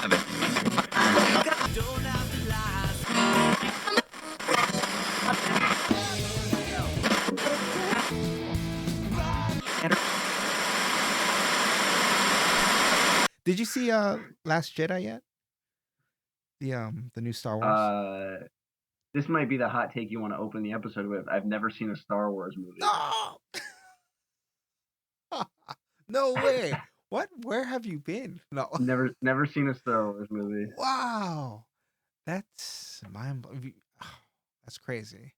Did you see Last Jedi yet? The new Star Wars. This might be the hot take you want to open the episode with. I've never seen a Star Wars movie. No, no way. What? Where have you been? No. Never seen a Star Wars movie. Wow, that's mind. That's crazy.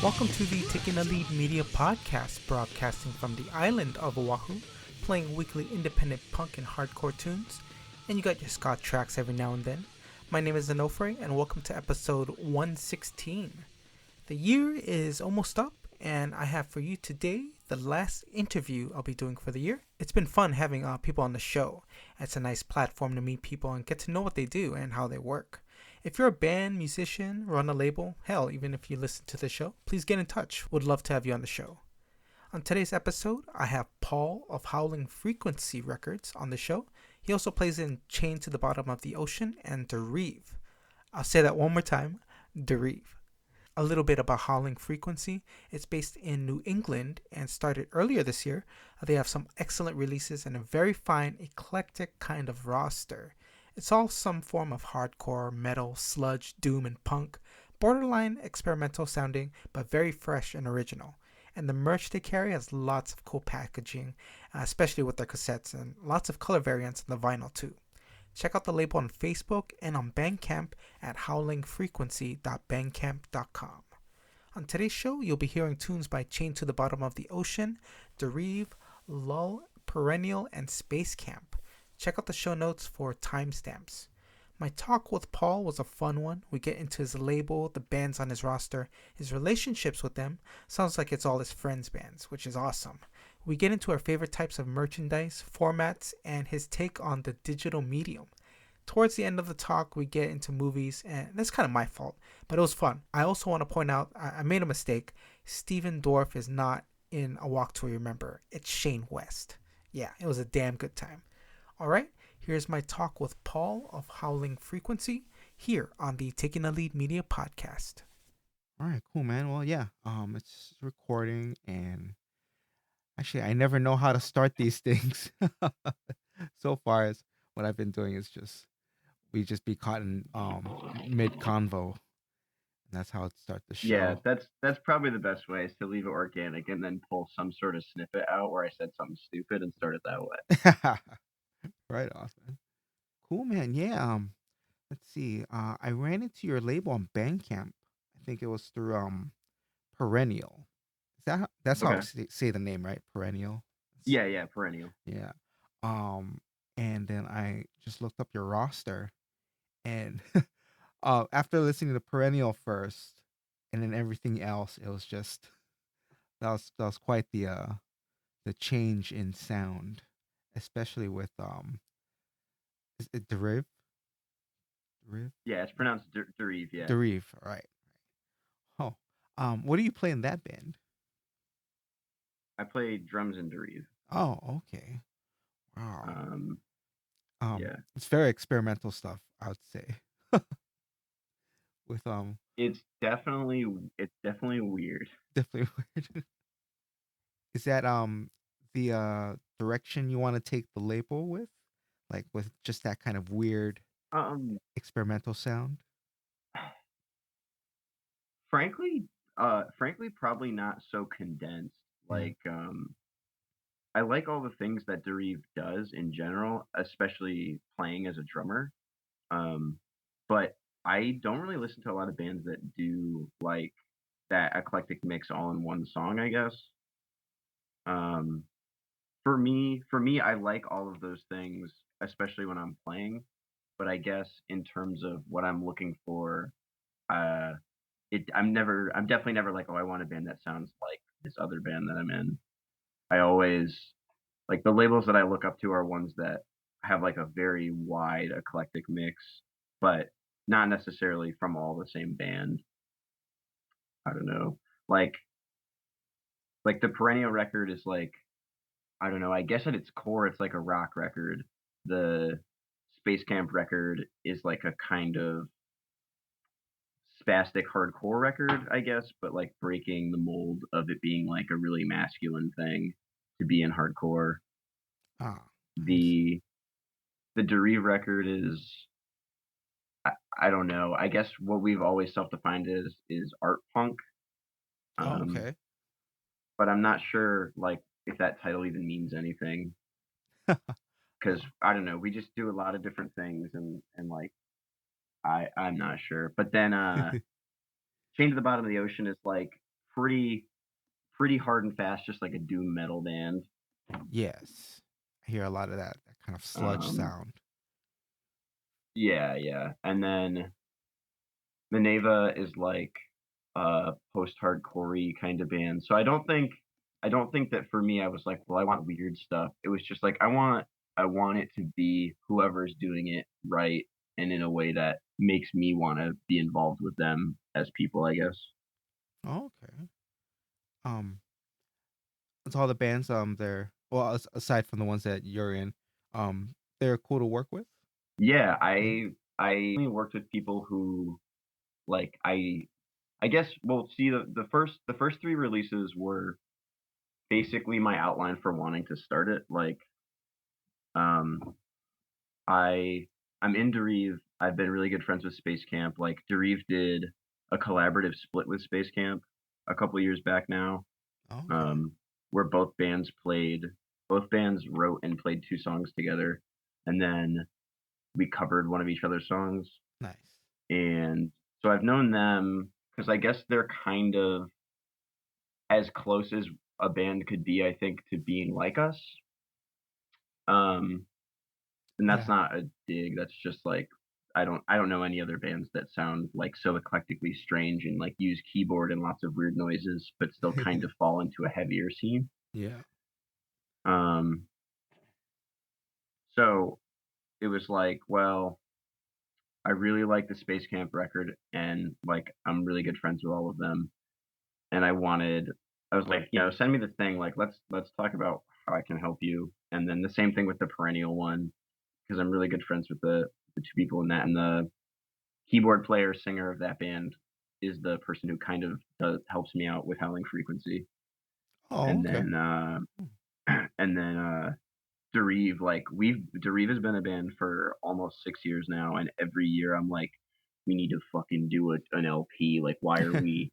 Welcome to the Taking a Lead Media Podcast, broadcasting from the island of Oahu, playing weekly independent punk and hardcore tunes, and you got your ska tracks every now and then. My name is Onofre, and welcome to episode 116. The year is almost up, and I have for you today the last interview I'll be doing for the year. It's been fun having people on the show. It's a nice platform to meet people and get to know what they do and how they work. If you're a band, musician, run a label, hell, even if you listen to the show, please get in touch. Would love to have you on the show. On today's episode, I have Paul of Howling Frequency Records on the show. He also plays in Chained to the Bottom of the Ocean and Dérive. I'll say that one more time, Dérive. A little bit about Howling Frequency. It's based in New England and started earlier this year. They have some excellent releases and a very fine, eclectic kind of roster. It's all some form of hardcore, metal, sludge, doom, and punk, borderline experimental sounding, but very fresh and original. And the merch they carry has lots of cool packaging, especially with their cassettes, and lots of color variants on the vinyl too. Check out the label on Facebook and on Bandcamp at howlingfrequency.bandcamp.com. On today's show, you'll be hearing tunes by Chained to the Bottom of the Ocean, Dérive, Lull, Perennial, and Space Camp. Check out the show notes for timestamps. My talk with Paul was a fun one. We get into his label, the bands on his roster, his relationships with them. Sounds like it's all his friends' bands, which is awesome. We get into our favorite types of merchandise, formats, and his take on the digital medium. Towards the end of the talk, we get into movies, and that's kind of my fault, but it was fun. I also want to point out, I made a mistake. Stephen Dorff is not in A Walk to Remember. It's Shane West. Yeah, it was a damn good time. All right, here's my talk with Paul of Howling Frequency here on the Taking a Lead Media Podcast. All right, cool, man. Well, yeah, it's recording, and actually, I never know how to start these things. So far as what I've been doing is we just be caught in mid convo, and that's how it starts the show. Yeah, that's probably the best way, is to leave it organic and then pull some sort of snippet out where I said something stupid and start it that way. Right off, man. Cool, man. Yeah. Let's see. I ran into your label on Bandcamp. I think it was through Perennial. That's how I say the name, right? Perennial. Yeah, Perennial. Yeah. And then I just looked up your roster, and after listening to Perennial first, and then everything else, it was just that was quite the change in sound, especially with is it Dérive? Dérive? Yeah, it's pronounced Dérive. Yeah. Dérive, right. Oh, what do you play in that band? I play drums in Dérive. Oh, okay. Wow. Yeah, it's very experimental stuff, I would say. With it's definitely weird. Definitely weird. Is that the direction you want to take the label with, like with just that kind of weird experimental sound? Frankly, probably not so condensed. Like, I like all the things that Dérive does in general, especially playing as a drummer. But I don't really listen to a lot of bands that do like that eclectic mix all in one song, I guess. For me, I like all of those things, especially when I'm playing. But I guess in terms of what I'm looking for, I'm definitely never like, oh, I want a band that sounds like this other band that I'm in. I always Like the labels that I look up to are ones that have like a very wide eclectic mix, but not necessarily from all the same band. I don't know. Like the Perennial record is like, I don't know, I guess at its core it's like a rock record. The Space Camp record is like a kind of spastic hardcore record, I guess, but like breaking the mold of it being like a really masculine thing to be in hardcore. Ah, I see. The Dérive record is, I don't know. I guess what we've always self-defined is art punk. Oh, Um, okay. but I'm not sure like if that title even means anything because Oh. I don't know. We just do a lot of different things and like I'm not sure. But then Chained to the Bottom of the Ocean is like pretty hard and fast, just like a doom metal band. Yes. I hear a lot of that kind of sludge Um, sound. yeah, yeah. And then Maneva is like a post-hardcore kind of band. So I don't think that for me I was like, well, I want weird stuff. It was just like I want it to be whoever's doing it right and in a way that makes me want to be involved with them as people, I guess. Oh, okay. Um, it's all the bands they're well aside from the ones that you're in, they're cool to work with. Yeah, Yeah. I only worked with people who like I guess well see the first three releases were basically my outline for wanting to start it. Like um I I'm in Dérive. I've been really good friends with Space Camp. Like Dérive did a collaborative split with Space Camp a couple years back now, Oh, okay. where both bands wrote and played two songs together, and then we covered one of each other's songs. Nice. And so I've known them because I guess they're kind of as close as a band could be, I think, to being like us. Um, and that's Yeah. not a dig. That's just like I don't know any other bands that sound like so eclectically strange and like use keyboard and lots of weird noises, but still kind of fall into a heavier scene. Yeah. Um, so it was like, well, I really like the Space Camp record, and like I'm really good friends with all of them, and I was like, you know, send me the thing, like let's talk about how I can help you, and then the same thing with the Perennial one because I'm really good friends with the two people in that, and the keyboard player singer of that band is the person who kind of helps me out with Howling Frequency. Oh, And okay. then and then Dérive, like Dérive has been a band for almost 6 years now, and every year I'm like, we need to fucking do an LP. Like, why are we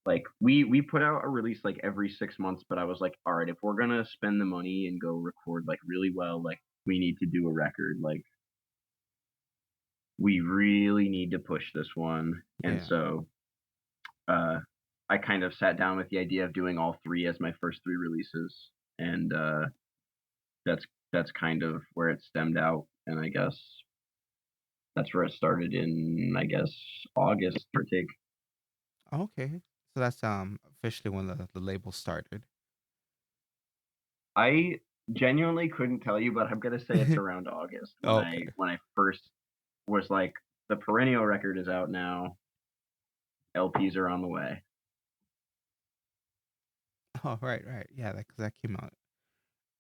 like we put out a release like every 6 months, but I was like, all right, if we're gonna spend the money and go record like really well, like we need to do a record. Like we really need to push this one. And Yeah. so uh, I kind of sat down with the idea of doing all three as my first three releases, and that's that's kind of where it stemmed out. And I guess that's where it started in, I guess, August for take. Okay. So that's officially when the label started. I genuinely couldn't tell you, but I'm gonna say it's around August Okay. when I first was like, the Perennial record is out now, LPs are on the way. Oh, right, right. Yeah, that 'cause that came out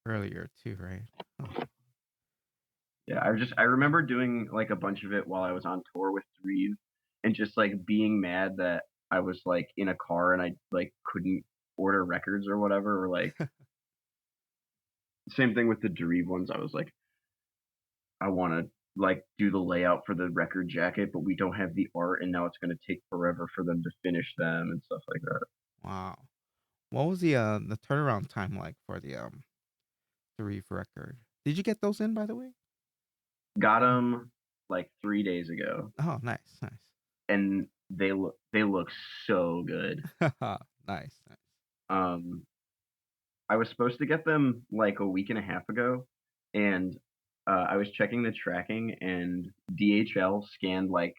earlier too, right? Oh, Yeah, I remember doing like a bunch of it while I was on tour with Derive and just like being mad that I was like in a car and I like couldn't order records or whatever, or like same thing with the Derive ones. I was like, I want to like do the layout for the record jacket, but we don't have the art and now it's going to take forever for them to finish them and stuff like that. wow. What was the turnaround time like for the Reef record? Did you get those in by the way? Got them like 3 days ago Oh, nice, nice. and they look so good. Nice, nice. Um, I was supposed to get them like a week and a half ago, and I was checking the tracking, and DHL scanned like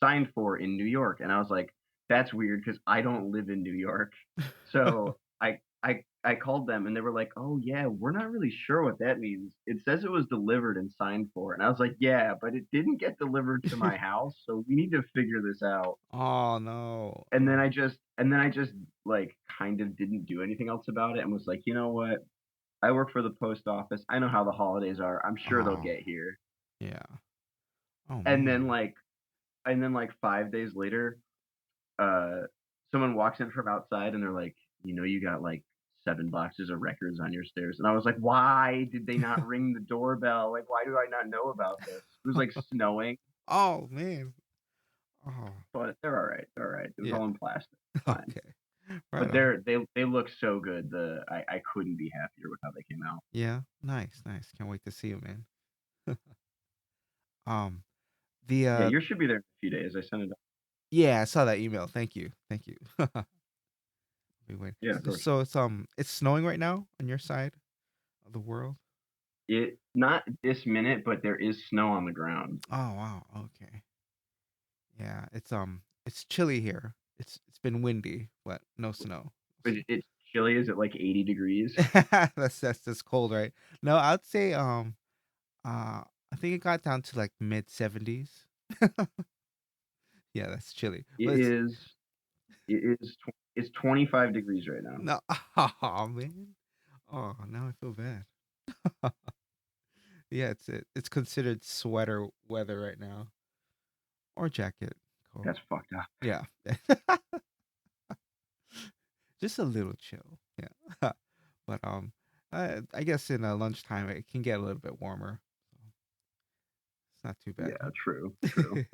signed for in New York, and I was like, "That's weird because I don't live in New York." So I called them and they were like, "Oh yeah, we're not really sure what that means. It says it was delivered and signed for." And I was like, "Yeah, but it didn't get delivered to my house, so we need to figure this out." Oh no. And then I just like kind of didn't do anything else about it and was like, "You know what? I work for the post office. I know how the holidays are. I'm sure they'll Oh get here." yeah. Oh And then man. like and then like 5 days later, uh someone walks in from outside and they're like, "You got like 7 boxes of records on your stairs." And I was like, "Why did they not ring the doorbell? Like, why do I not know about this?" It was like snowing, Oh man. Oh but they're all right. They're all right. It was yeah. all in plastic. Fine. Okay. Right But on. they look so good. I couldn't be happier with how they came out. Yeah. Nice. Nice. Can't wait to see you, man. Um. The Yeah, yours should be there in a few days. I sent it up. Yeah, I saw that email. Thank you. Thank you. We wait. Yeah, of course. So it's snowing right now on your side of the world. It not this minute, but there is snow on the ground. Oh wow. Okay. Yeah. It's chilly here. It's been windy, but no snow. But it's chilly. Is it like 80 degrees? That's just cold, right? No, I'd say I think it got down to like mid 70s. Yeah, that's chilly. It But it's is. It's 25 degrees right now. no. Oh man. Oh, now I feel bad. Yeah, it's considered sweater weather right now, or jacket. Cool. That's fucked up. Yeah. Just a little chill. Yeah. But I guess in lunchtime it can get a little bit warmer. So it's not too bad. Yeah, true, true.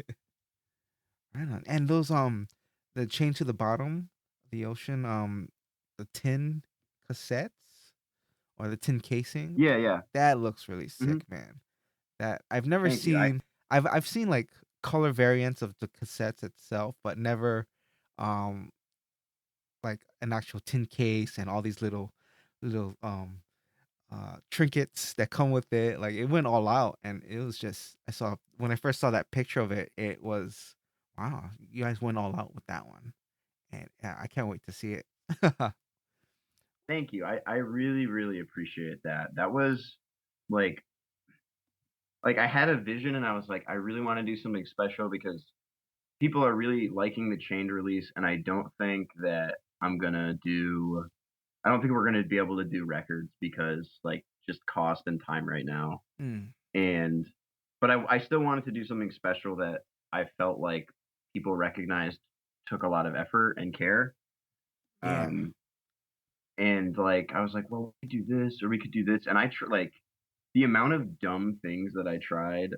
Right on. And those the chain to the bottom of the ocean, the tin cassettes or the tin casing, Yeah, yeah. that looks really Hmm. sick, man. That I've never Thank you. seen. I've seen like color variants of the cassettes itself, but never um like an actual tin case and all these little trinkets that come with it. Like it went all out, and it was just I saw when I first saw that picture of it, it was wow, you guys went all out with that one, and yeah, I can't wait to see it. Thank you. I really, really appreciate that. That was like I had a vision and I was like, I really want to do something special because people are really liking the chained release, and I don't think we're gonna be able to do records because like just cost and time right now. Mm, And but I still wanted to do something special that I felt like people recognized took a lot of effort and care. yeah. Um, and like I was like, well, we could do this or we could do this, and like the amount of dumb things that I tried.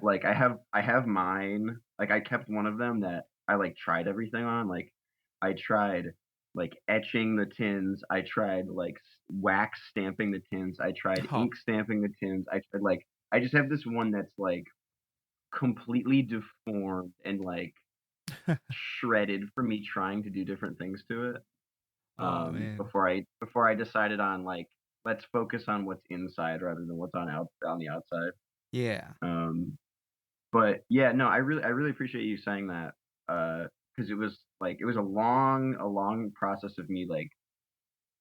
Like I have mine. Like I kept one of them that I like tried everything on. Like I tried like etching the tins. I tried like wax stamping the tins. I tried Oh, ink stamping the tins. I just have this one that's like completely deformed and like shredded from me trying to do different things to it. oh man. Before I decided on like let's focus on what's inside rather than what's on the outside. Yeah. Um, but yeah, no, I really appreciate you saying that because it was a long process of me like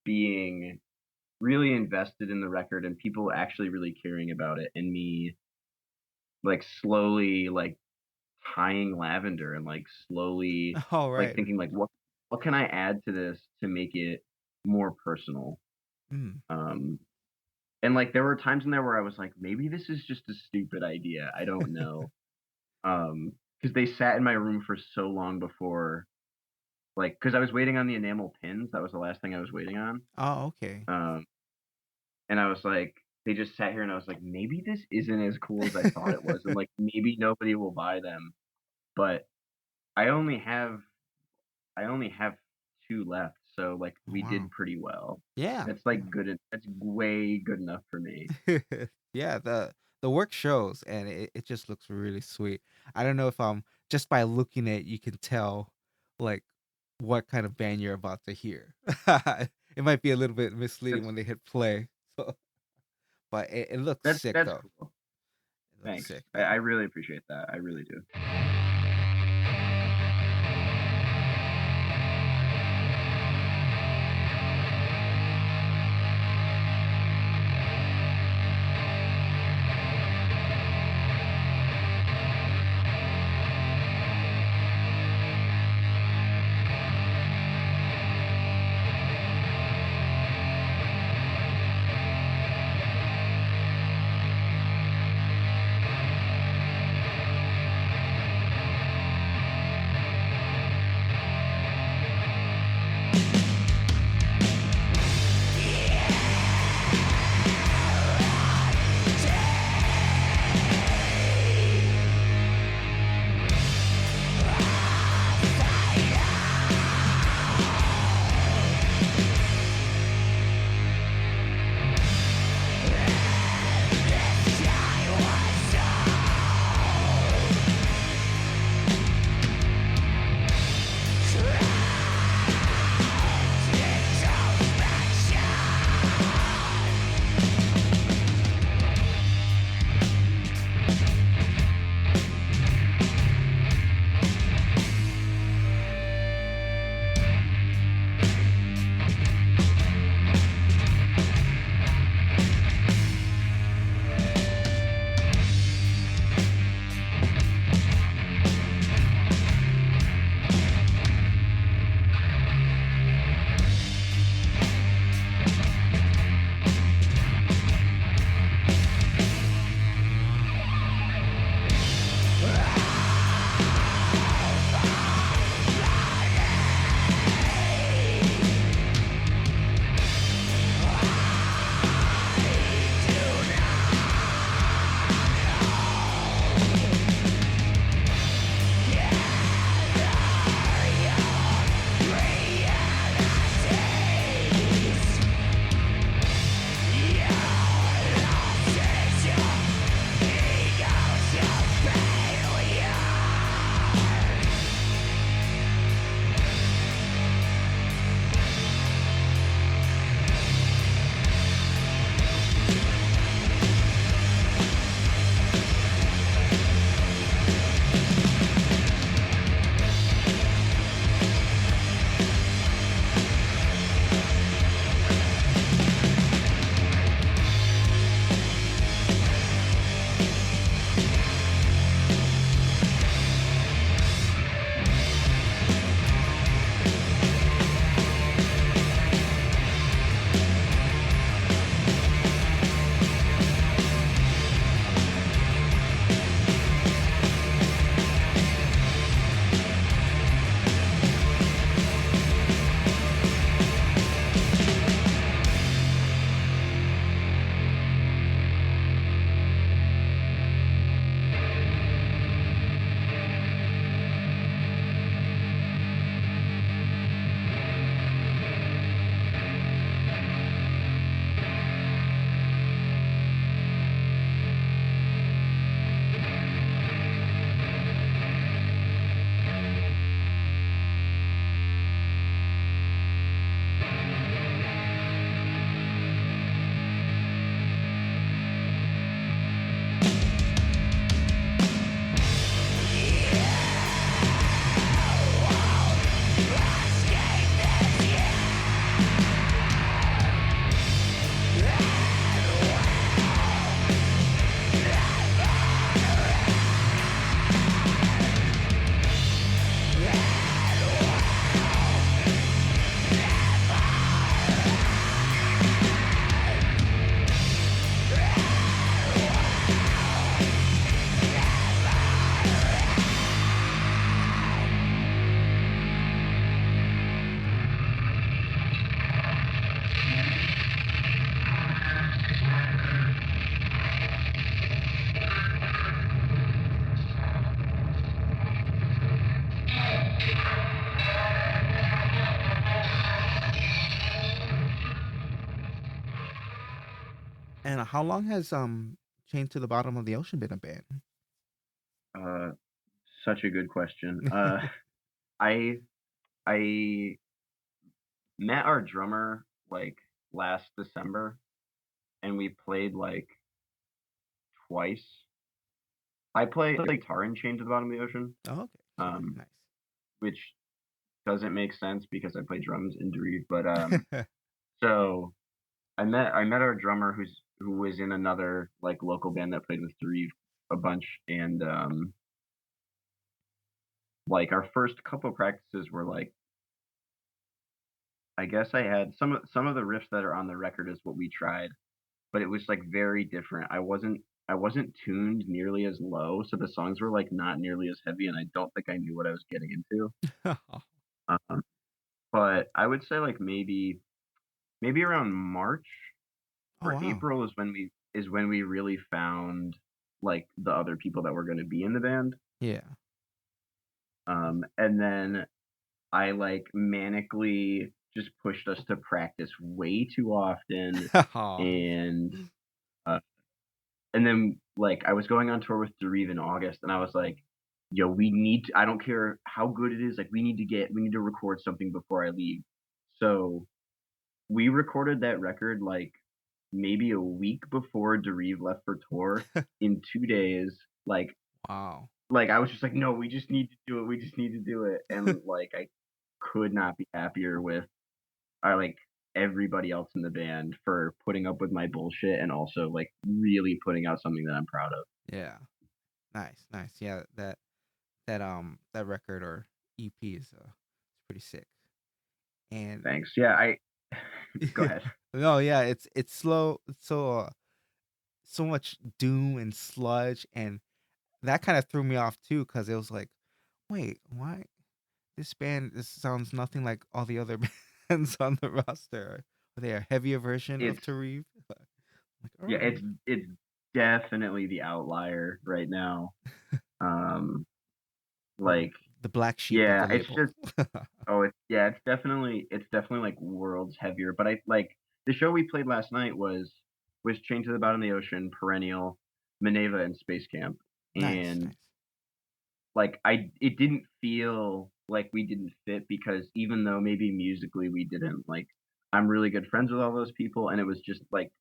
being really invested in the record and people actually really caring about it and me like slowly like tying lavender and like slowly All like right. thinking like what can I add to this to make it more personal. Mm. Um, and like there were times in there where I was like, maybe this is just a stupid idea. I don't know. Because they sat in my room for so long before, like, because I was waiting on the enamel pins. That was the last thing I was waiting on. Oh, okay. Um, and I was like, they just sat here, and I was like, maybe this isn't as cool as I thought it was, and like maybe nobody will buy them. But I only have I only have 2 left, so, like, Oh, we did wow. pretty well. Yeah. That's, like, that's way good enough for me. Yeah, the work shows and it just looks really sweet. I don't know if just by looking at it, you can tell like what kind of band you're about to hear. It might be a little bit misleading That's when they hit play. So, but it looks sick that's though. cool. It looks Thanks. sick, I man. really appreciate that. I really do. And how long has Chained to the Bottom of the Ocean been a band? Uh, Such a good question. I I met our drummer like last December, and we played like twice. I play like guitar in Chained to the Bottom of the Ocean, Oh, okay. um, Nice. which doesn't make sense because I play drums in Dérive. So I met our drummer who was in another like local band that played with Dérive a bunch, and like our first couple practices were like, I guess I had some of the riffs that are on the record is what we tried, but it was like very different. I wasn't tuned nearly as low, so the songs were like not nearly as heavy, and I don't think I knew what I was getting into. Um, but I would say like maybe around March Oh or wow. April is when we really found like the other people that were going to be in the band. Yeah. And then I like manically just pushed us to practice way too often, Aw. and uh, and then like I was going on tour with Derive in August, and I was like, "Yo, we need. I don't care how good it is. Like, we need to record something before I leave." So we recorded that record like maybe a week before Derive left for tour in 2 days. Wow. Like I was just like, "No, we just need to do it. We just need to do it." And like I could not be happier with like everybody else in the band for putting up with my bullshit and also like really putting out something that I'm proud of. Yeah. Nice. Nice. Yeah. That record or EP is pretty sick. And Thanks. Yeah, I go ahead. no, yeah, it's slow. It's so much doom and sludge, and that kind of threw me off too because it was like, wait, why this band? This sounds nothing like all the other bands on the roster. Are they a heavier version of It's Tariq? Like, all yeah, it's right. it's definitely the outlier right now. Um Oh, like the black sheep of yeah, the it's label. just it's definitely like worlds heavier, but I like the show we played last night was Chained to the Bottom of the Ocean, Perennial, Maneva, and Space Camp. Nice, And nice. like it didn't feel like we didn't fit because even though maybe musically we didn't, like I'm really good friends with all those people, and it was just like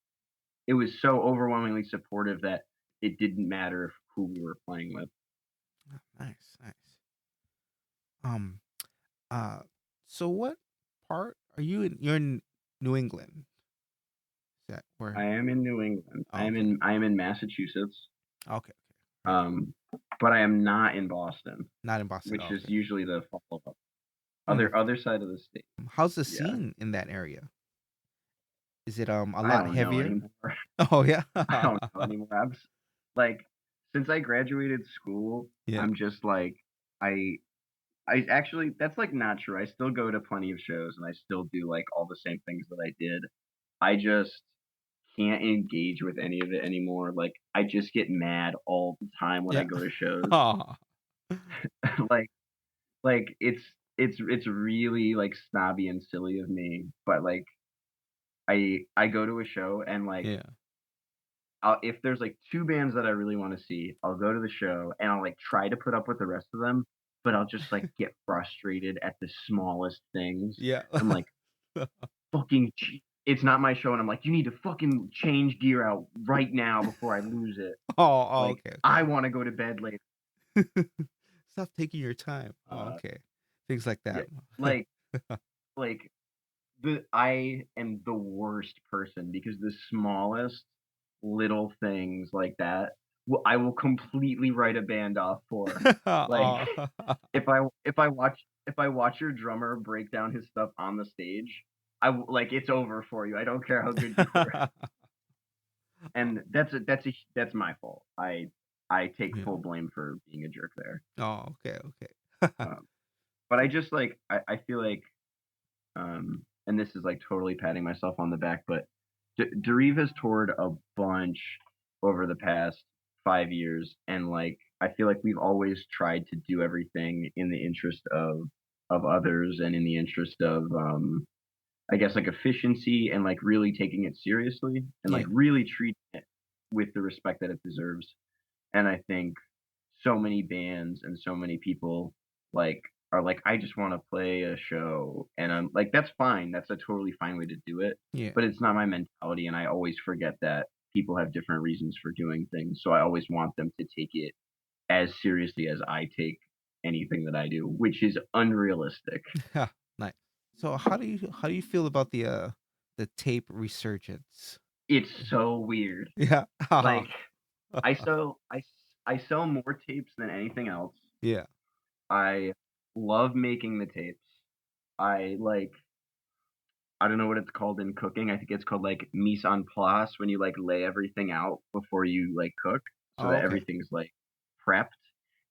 it was so overwhelmingly supportive that it didn't matter who we were playing with. Oh, nice, nice. Um, uh, so what part are you in? You're in New England. Is that I where? am in New England. I Oh, am okay, in I am in Massachusetts. okay, right. Um, but I am not in Boston, Not in Boston. which Oh, is okay. usually the follow-up. Hmm. Other side of the state. How's the Yeah. scene in that area? Is it a I lot don't know heavier? anymore. Oh yeah. I don't know anymore. Like since I graduated school, Yeah. I'm just like I I actually that's like not true. I still go to plenty of shows and I still do like all the same things that I did. I just can't engage with any of it anymore. Like I just get mad all the time when I Yeah. go to shows. Aw. like it's really like snobby and silly of me, but like I go to a show and like Yeah. if there's like two bands that I really want to see, I'll go to the show and I'll like try to put up with the rest of them, but I'll just like get frustrated at the smallest things. Yeah. I'm like, it's not my show, and I'm like, you need to fucking change gear out right now before I lose it. Oh, Like, okay, I okay. want to go to bed later. Stop taking your time. Oh, Uh, okay. Things like yeah, that. like like I am the worst person because the smallest little things like that, I will completely write a band off for. Like Aw. if I watch your drummer break down his stuff on the stage, like it's over for you. I don't care how good you were. And that's my fault. I take Yeah. full blame for being a jerk there. Oh, okay, okay. Um, but I just like I feel like and this is like totally patting myself on the back, but Derive has toured a bunch over the past 5 years, and like I feel like we've always tried to do everything in the interest of others and in the interest of I guess like efficiency and like really taking it seriously and like Yeah. really treating it with the respect that it deserves. And I think so many bands and so many people like are like, I just want to play a show, and I'm like, that's fine. That's a totally fine way to do it, Yeah. but it's not my mentality, and I always forget that people have different reasons for doing things. So I always want them to take it as seriously as I take anything that I do, which is unrealistic. Nice. So how do you feel about the tape resurgence? It's so weird. Yeah. Like I sell I sell more tapes than anything else. Yeah. I love making the tapes. I like I don't know what it's called in cooking. I think it's called like mise en place when you like lay everything out before you like cook so Oh, that okay. everything's like prepped.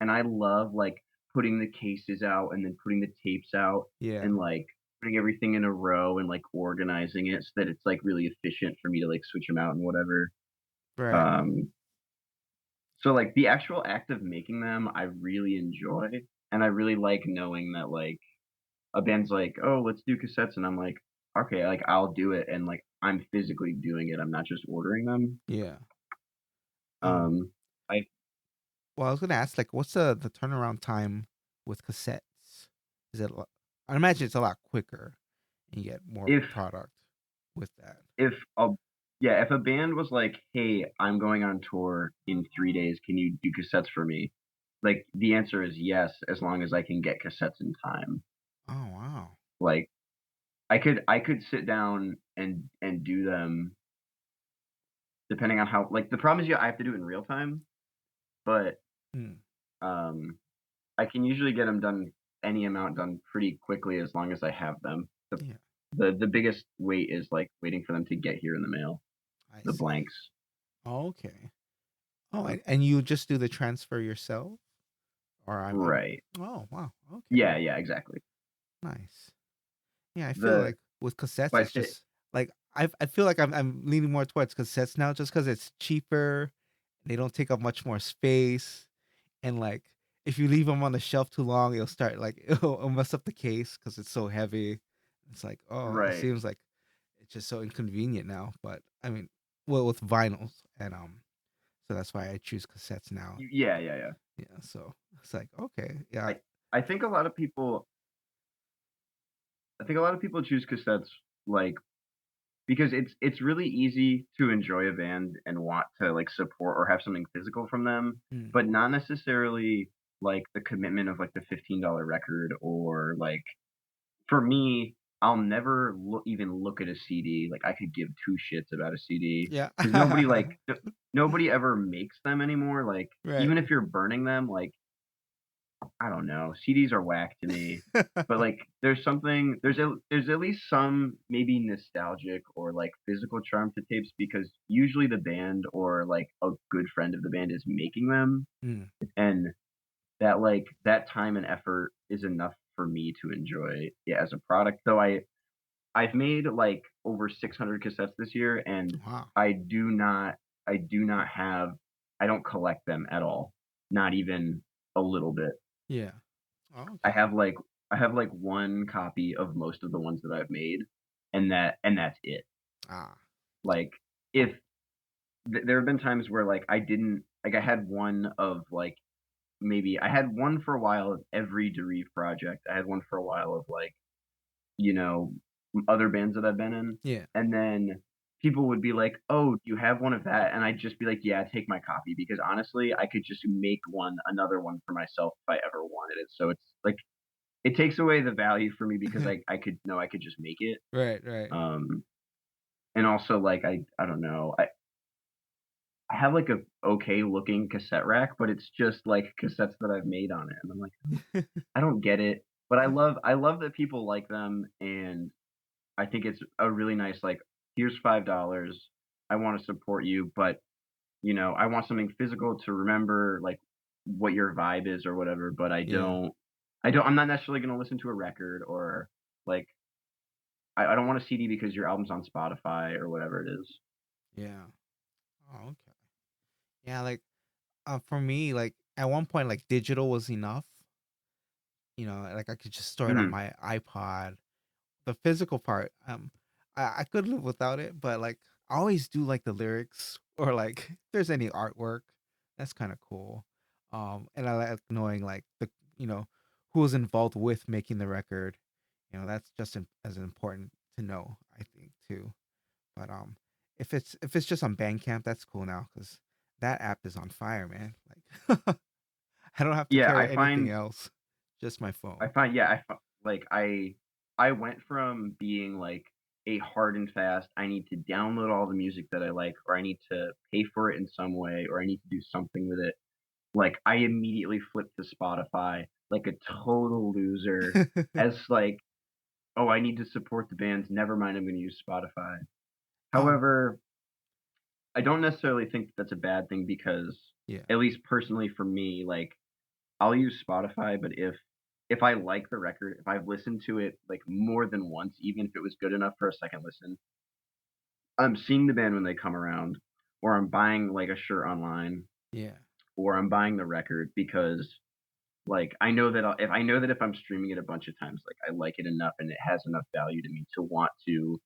And I love like putting the cases out and then putting the tapes out Yeah. and like putting everything in a row and like organizing it so that it's like really efficient for me to like switch them out and whatever. Right. Um, so like the actual act of making them, I really enjoy, and I really like knowing that like a band's like, "Oh, let's do cassettes," and I'm like, "Okay, like I'll do it," and like I'm physically doing it. I'm not just ordering them. Yeah. Um. Um, I Well, I was gonna ask, like, what's the turnaround time with cassettes? Is it? I imagine it's a lot quicker, and you get more if product with that. if a yeah, if a band was like, "Hey, I'm going on tour in 3 days. Can you do cassettes for me?" Like the answer is yes, as long as I can get cassettes in time. Oh wow. Like I could sit down and do them depending on how like the problem is I have to do it in real time, but Hmm. um I can usually get them done any amount done pretty quickly as long as I have them. Yeah. The biggest wait is like waiting for them to get here in the mail, I the see. blanks. Okay. Oh, and you just do the transfer yourself, or I'm. Right. Oh wow. Okay. Yeah, yeah, exactly. Nice. Yeah, I feel The like with cassettes, but it's just like I feel like I'm leaning more towards cassettes now, just because it's cheaper. They don't take up much more space, and like if you leave them on the shelf too long, it'll start like it'll mess up the case because it's so heavy. It's like, oh, it right. seems like it's just so inconvenient now. But I mean, well, with vinyls, and so that's why I choose cassettes now. Yeah, yeah, yeah. Yeah, so it's like okay, yeah, I I think a lot of people I think a lot of people choose cassettes like because it's really easy to enjoy a band and want to, like, support or have something physical from them, mm, but not necessarily, like, the commitment of, like, the $15 record or, like for me, I'll never even look at a CD, like, I could give 2 shits about a CD yeah, because nobody, like, nobody ever makes them anymore, like, right. even if you're burning them, like, I don't know. CDs are whack to me. But like there's something there's at least some maybe nostalgic or like physical charm to tapes because usually the band or like a good friend of the band is making them, Mm, and that like that time and effort is enough for me to enjoy it as a product. Though I've made like over 600 cassettes this year, and wow. I do not I do not have I don't collect them at all. Not even a little bit. Yeah. Oh, I okay. have like I have like 1 copy of most of the ones that I've made, and that's it. Ah. Like, if there have been times where, like, I didn't like, I had 1 of, like maybe I had 1 for a while of every Dérive project. I had 1 for a while of, like, you know, other bands that I've been in, Yeah. and then people would be like, "Oh, do you have one of that?" And I'd just be like, "Yeah, take my copy," because honestly, I could just make another one for myself if I ever wanted it. So it's like it takes away the value for me because I could just make it. Right, right. Um, and also like I don't know. I have like a okay looking cassette rack, but it's just like cassettes that I've made on it. And I'm like, I don't get it. But I love that people like them, and I think it's a really nice like here's $5. I want to support you, but I want something physical to remember like what your vibe is or whatever, but Yeah. I'm not necessarily gonna listen to a record or like I don't want a CD because your album's on Spotify or whatever it is. Yeah. Oh, okay. Yeah, like for me, like at one point like digital was enough. Like I could just store it on Mhm. my iPod the physical part, I could live without it, but like I always do like the lyrics or like if there's any artwork, that's kind of cool. And I like knowing like the you know who was involved with making the record. That's just as important to know, I think too. But if it's just on Bandcamp, that's cool now because that app is on fire, man. Like I don't have to Yeah, carry anything else, just my I phone. find yeah, like I went from being like a hard and fast, I need to download all the music that I like, or I need to pay for it in some way, or I need to do something with it. Like I immediately flipped to Spotify like a total loser as like, oh, I need to support the bands. Never mind, I'm going to use Spotify. um, However, I don't necessarily think that's a bad thing because, yeah, at least personally for me, like I'll use Spotify, but if I like the record, if I've listened to it like more than once, even if it was good enough for a second listen, I'm seeing the band when they come around, or I'm buying like a shirt online, yeah. or I'm buying the record because like I know that if I'm streaming it a bunch of times, like I like it enough and it has enough value to me to want to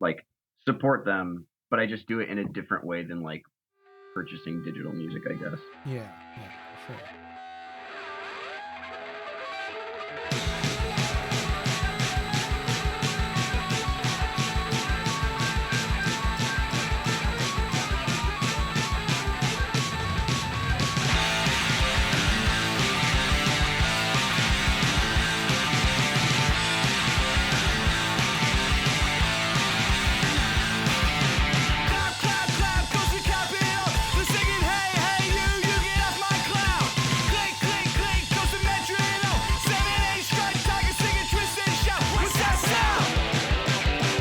like support them, but I just do it in a different way than like purchasing digital music, I guess. Yeah, yeah, for sure. Clap, clap, clap, goes the capital. They're singing, hey, hey, you get off my cloud. Clink, clink, clink, goes the metronome. 7/8 strike, tiger singing, twist and shout. What's that sound?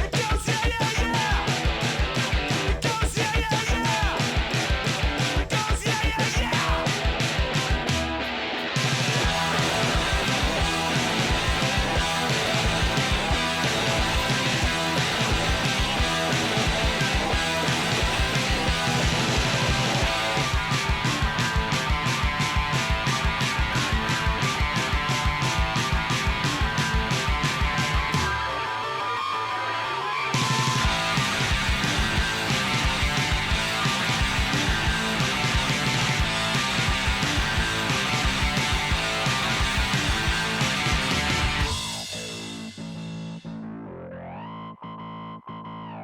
It goes, yeah, yeah, yeah. It goes, yeah, yeah, yeah. It goes, yeah, yeah, yeah.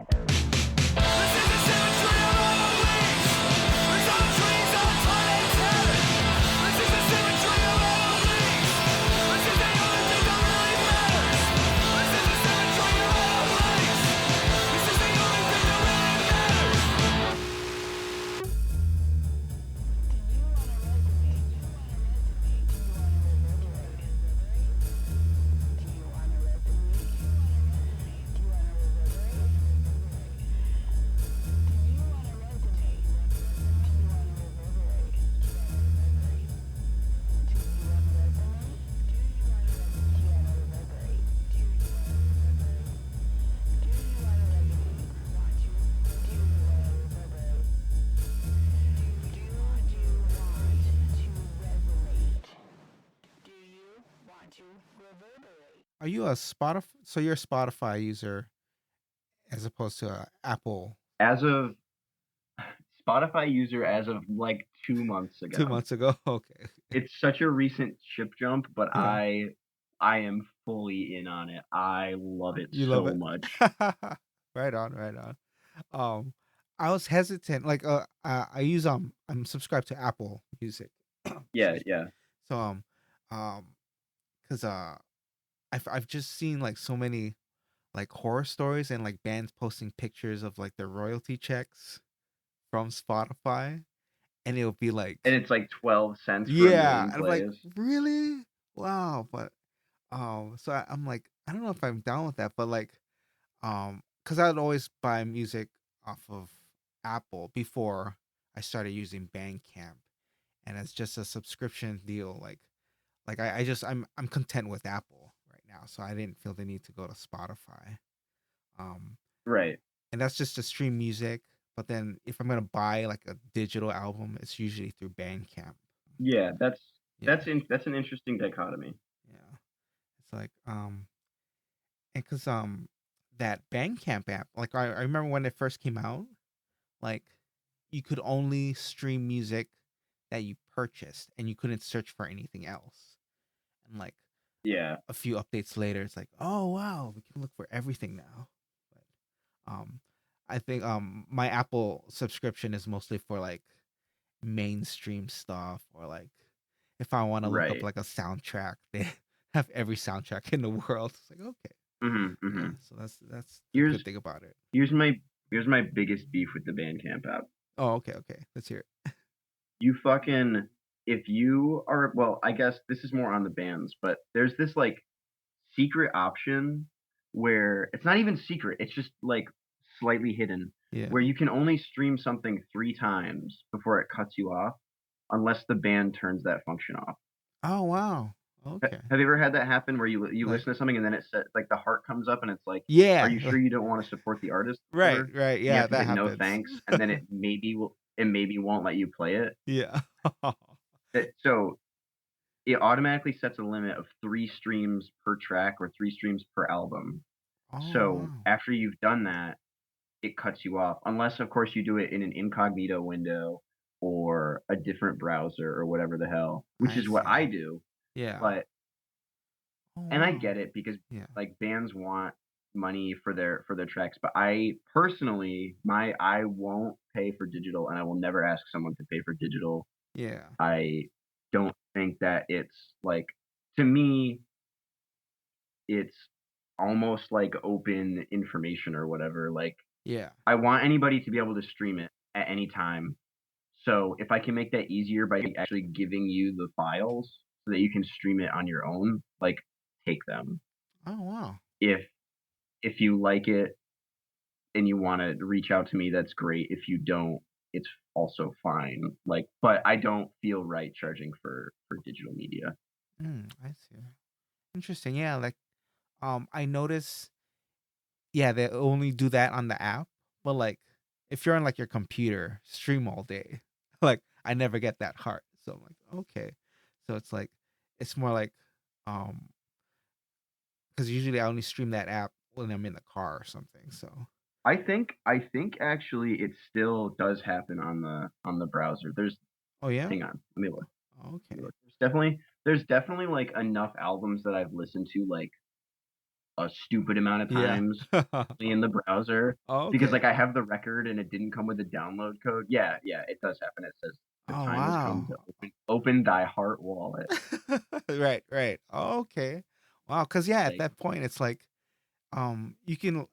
This is a symmetry of all the leaves. There's all trees, all planets heaven. This is a symmetry of all the leaves. This is the only thing that really matters. This is a symmetry of all the leaves. This is the only thing that really matters. Are you a Spotify? So you're a Spotify user as opposed to a Apple As of Spotify user as of like 2 months 2 months ago. ago? Okay. It's such a recent ship jump, but Yeah, I am fully in on it. I love it you love so it. much. Right on, right on. Um, I was hesitant. Like, I'm subscribed to Apple Music. Yeah, Excuse me. yeah. So, um, cause I've just seen like so many like horror stories and like bands posting pictures of like their royalty checks from Spotify, and it'll be And like, it's like 12 cents for a yeah, million and I'm like, plays. really? Wow. But so I'm like, I don't know if I'm down with that, but like, because I'd always buy music off of Apple before I started using Bandcamp, and it's just a subscription deal. Like I'm content with Apple right now, so I didn't feel the need to go to Spotify. Um, Right. and that's just to stream music. But then if I'm gonna buy like a digital album, it's usually through Bandcamp. Yeah, Yeah, that's an interesting dichotomy. yeah. It's like And because that Bandcamp app, like I remember when it first came out, like you could only stream music that you purchased, and you couldn't search for anything else. And like Yeah. a few updates later, it's like, oh wow, we can look for everything now. But I think my Apple subscription is mostly for like mainstream stuff, or like if I want to look up Right. like a soundtrack, they have every soundtrack in the world. It's like, okay, yeah. Mm-hmm. So that's the good Here's thing about it. here's my here's my biggest beef with the Bandcamp app. Oh, okay. Let's hear it. You fucking if you are well, I guess this is more on the bands, but there's this like secret option where it's not even secret, it's just like slightly hidden, Yeah. where you can only stream something 3 times before it cuts you off unless the band turns that function off. Oh wow. Okay. Have you ever had that happen where you Like listen to something and then it said like the heart comes up and it's like, are yeah. you sure you don't want to support the artist or Right. whatever? Right. And you Yeah. have to That hit no happens. thanks, and then it maybe won't let you play it. Yeah. Oh So it automatically sets a limit of 3 streams per track or 3 streams per album. So wow. after you've done that, it cuts you off, unless of course you do it in an incognito window or a different browser or whatever the hell, which I is what I see. do. Yeah. But Oh and I wow. get it because Yeah. like bands want money for their tracks, but I personally I won't pay for digital, and I will never ask someone to pay for digital. Yeah. I don't think that it's like, to me it's almost like open information or whatever. Like Yeah. I want anybody to be able to stream it at any time. So if I can make that easier by actually giving you the files so that you can stream it on your own, like take them. Oh wow. If you like it and you want to reach out to me, that's great. If you don't, it's also fine. Like, but I don't feel right charging for digital media. I see. Interesting. Yeah. Like I notice. Yeah, they only do that on the app, but like if you're on like your computer, stream all day. Like I never get that heart. So I'm like, okay. So it's like it's more like um because usually I only stream that app when I'm in the car or something. So I think actually it still does happen on the browser. There's oh yeah? hang on, let me look. Let me Okay. look. There's definitely like enough albums that I've listened to like a stupid amount of Yeah. times in the browser because Okay. like I have the record and it didn't come with a download code. Yeah, it does happen. It says the Oh time has come to wow. open thy heart wallet. Right. Okay. Wow, cuz yeah, at Like, that point it's like you can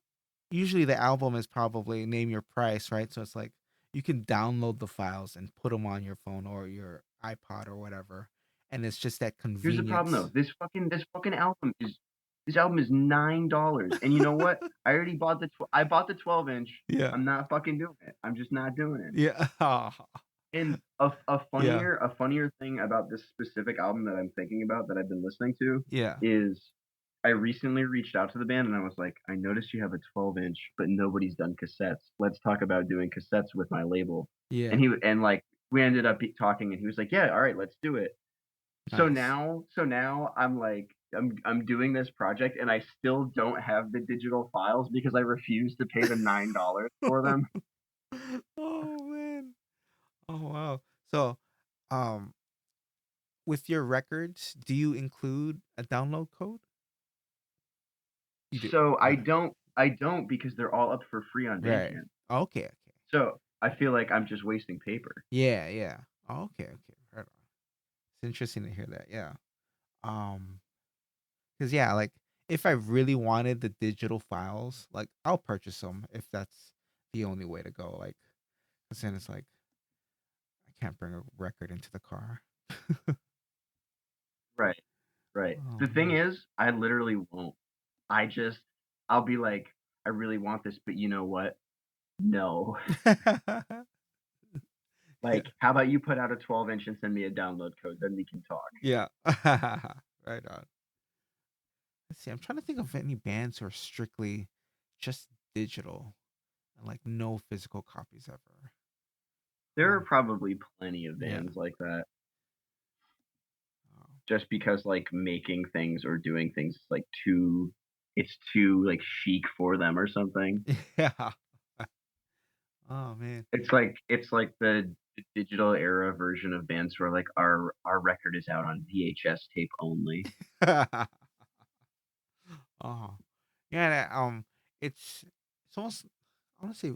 usually the album is probably name your price, right? So it's like you can download the files and put them on your phone or your iPod or whatever, and it's just that here's the problem though. convenience. This fucking album is $9, and you know what? I bought the 12 inch. Yeah. I'm not fucking doing it. I'm just not doing it. Yeah. And a Yeah. funnier thing about this specific album that I'm thinking about that I've been listening to Yeah. is I recently reached out to the band and I was like, I noticed you have a 12 inch, but nobody's done cassettes. Let's talk about doing cassettes with my label. Yeah. And like we ended up talking, and he was like, yeah, all right, let's do it. Nice. So now I'm like I'm doing this project and I still don't have the digital files because I refuse to pay the $9 for them. Oh man. Oh wow. So, um with your records, do you include a download code? You do. So Yeah. I don't because they're all up for free on Right. Bandcamp. Okay. So I feel like I'm just wasting paper. Yeah. Okay. Right on. It's interesting to hear that. Yeah. Um, because yeah, like if I really wanted the digital files, like I'll purchase them if that's the only way to go. Like, 'cause then it's like I can't bring a record into the car. Right. Right. Oh The thing man. is, I literally won't. I just I'll be like, I really want this, but you know what? No. Yeah. Like, how about you put out a 12 inch and send me a download code, then we can talk. Yeah. Right on. Let's see. I'm trying to think of any bands who are strictly just digital and like no physical copies ever. There are Hmm. probably plenty of Yeah. bands like that. Oh, Just because like making things or doing things is like too it's too like chic for them or something. Yeah. Oh man. It's like the digital era version of bands where like our record is out on VHS tape only. Oh. Yeah, it's almost, I want to say,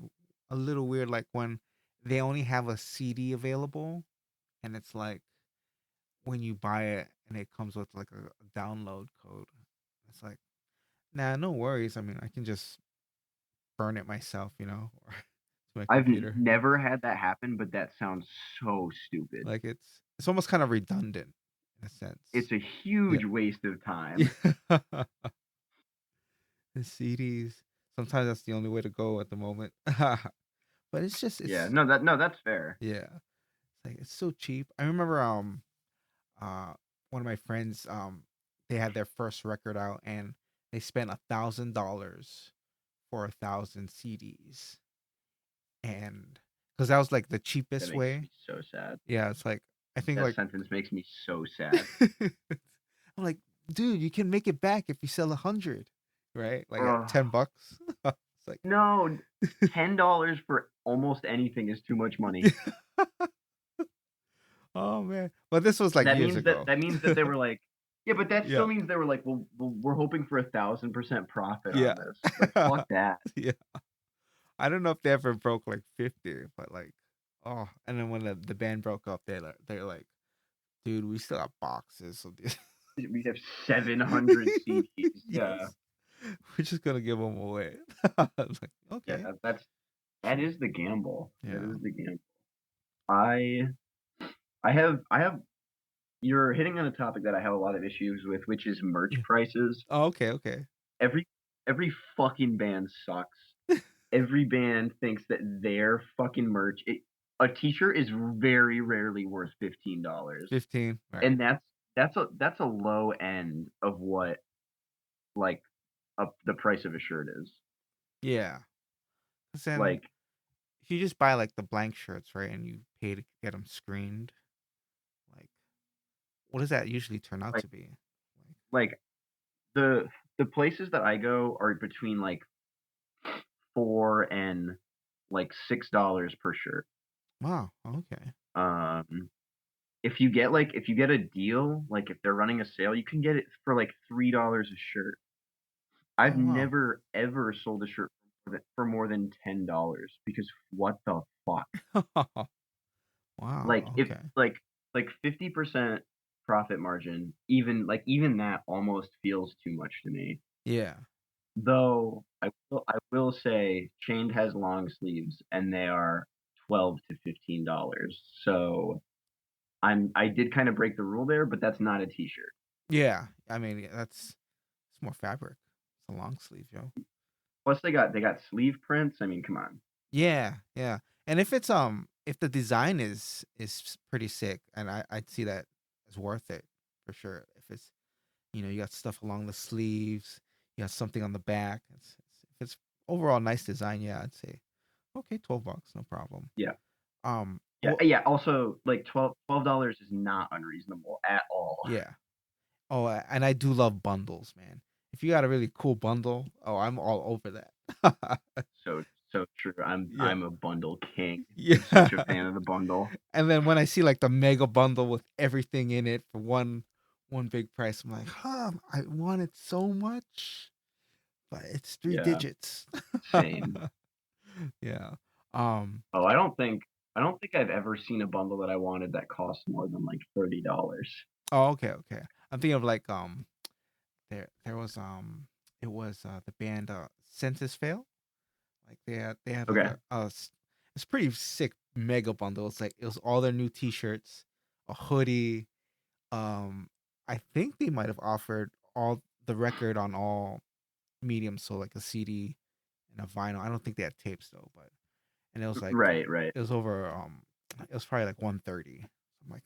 a little weird, like when they only have a CD available, and it's like when you buy it and it comes with like a download code. It's like, nah, no worries. I mean, I can just burn it myself, or to my I've computer. never had that happen, but that sounds so stupid. Like it's almost kind of redundant in a sense. It's a Yeah. huge waste of time. Yeah. The CDs. Sometimes that's the only way to go at the moment. But it's just Yeah, it's no, that's fair. yeah. It's like it's so cheap. I remember uh one of my friends, they had their first record out and they spent $1,000 for 1,000 CDs. And because that was like the That cheapest makes way. me so sad. Yeah, it's like I think That like sentence makes me so sad. I'm like, dude, you can make it back if you sell 100, right? Like at Ugh. $10. It's like No, $10 for almost anything is too much money. oh man. But this was like years ago. That means that they were like, yeah, but that Yeah. still means they were like, well we're hoping for 1,000% profit Yeah. on this. Like, fuck that. Yeah. I don't know if they ever broke like 50, but like, oh, and then when the band broke up, they're like, dude, we still have boxes of these. We have 700 CDs. Yeah, Yes. We're just gonna give them away. I was like, yeah, okay. that is the gamble. That Yeah. is the gamble. I I have you're hitting on a topic that I have a lot of issues with, which is merch Yeah. prices. Oh, okay, okay. Every every fucking band sucks. Every band thinks that their fucking merch, a t-shirt is very rarely worth $15. 15. Right. And that's a low end of what like the price of a shirt is. Yeah. 'Cause then Like if you just buy like the blank shirts, right, and you pay to get them screened, like what does that usually turn out like to be? like the places that I go are between like 4 and like $6 per shirt. Wow. Okay. Um if you get a deal, like if they're running a sale, you can get it for like $3 a shirt. I've Oh wow. never ever sold a shirt for more than $10 because what the fuck? Like Wow. if Okay. like 50% profit margin, even that almost feels too much to me. Yeah. Though I will say Chained has long sleeves and they are 12 to $15. So I did kind of break the rule there, but that's not a t-shirt. Yeah. I mean, it's more fabric. It's a long sleeve, yo. Plus they got sleeve prints. I mean, come on. Yeah. Yeah. And if the design is pretty sick, and I'd see that as worth it for sure. If it's you got stuff along the sleeves, you got something on the back. If it's overall nice design, yeah, I'd say okay, $12, no problem. Yeah. Um. Yeah, Well, yeah. Also, like $12 is not unreasonable at all. yeah. Oh, and I do love bundles, man. If you got a really cool bundle, oh, I'm all over that. So true. Yeah. I'm a bundle king. I'm such a Yeah. fan of the bundle. And then when I see like the mega bundle with everything in it for one big price, I'm like, huh, I want it so much, but it's three Yeah, digits. same. Yeah. Oh, I don't think I've ever seen a bundle that I wanted that cost more than like $30. Oh, okay, okay. I'm thinking of like there was it was the band Census Fail. Like they had like Okay. it's pretty sick mega bundle. It's like it was all their new T-shirts, a hoodie. Um, I think they might have offered all the record on all mediums, so like a CD and a vinyl. I don't think they had tapes though, but and it was like Right, right. it was over it was probably like 130. I'm like,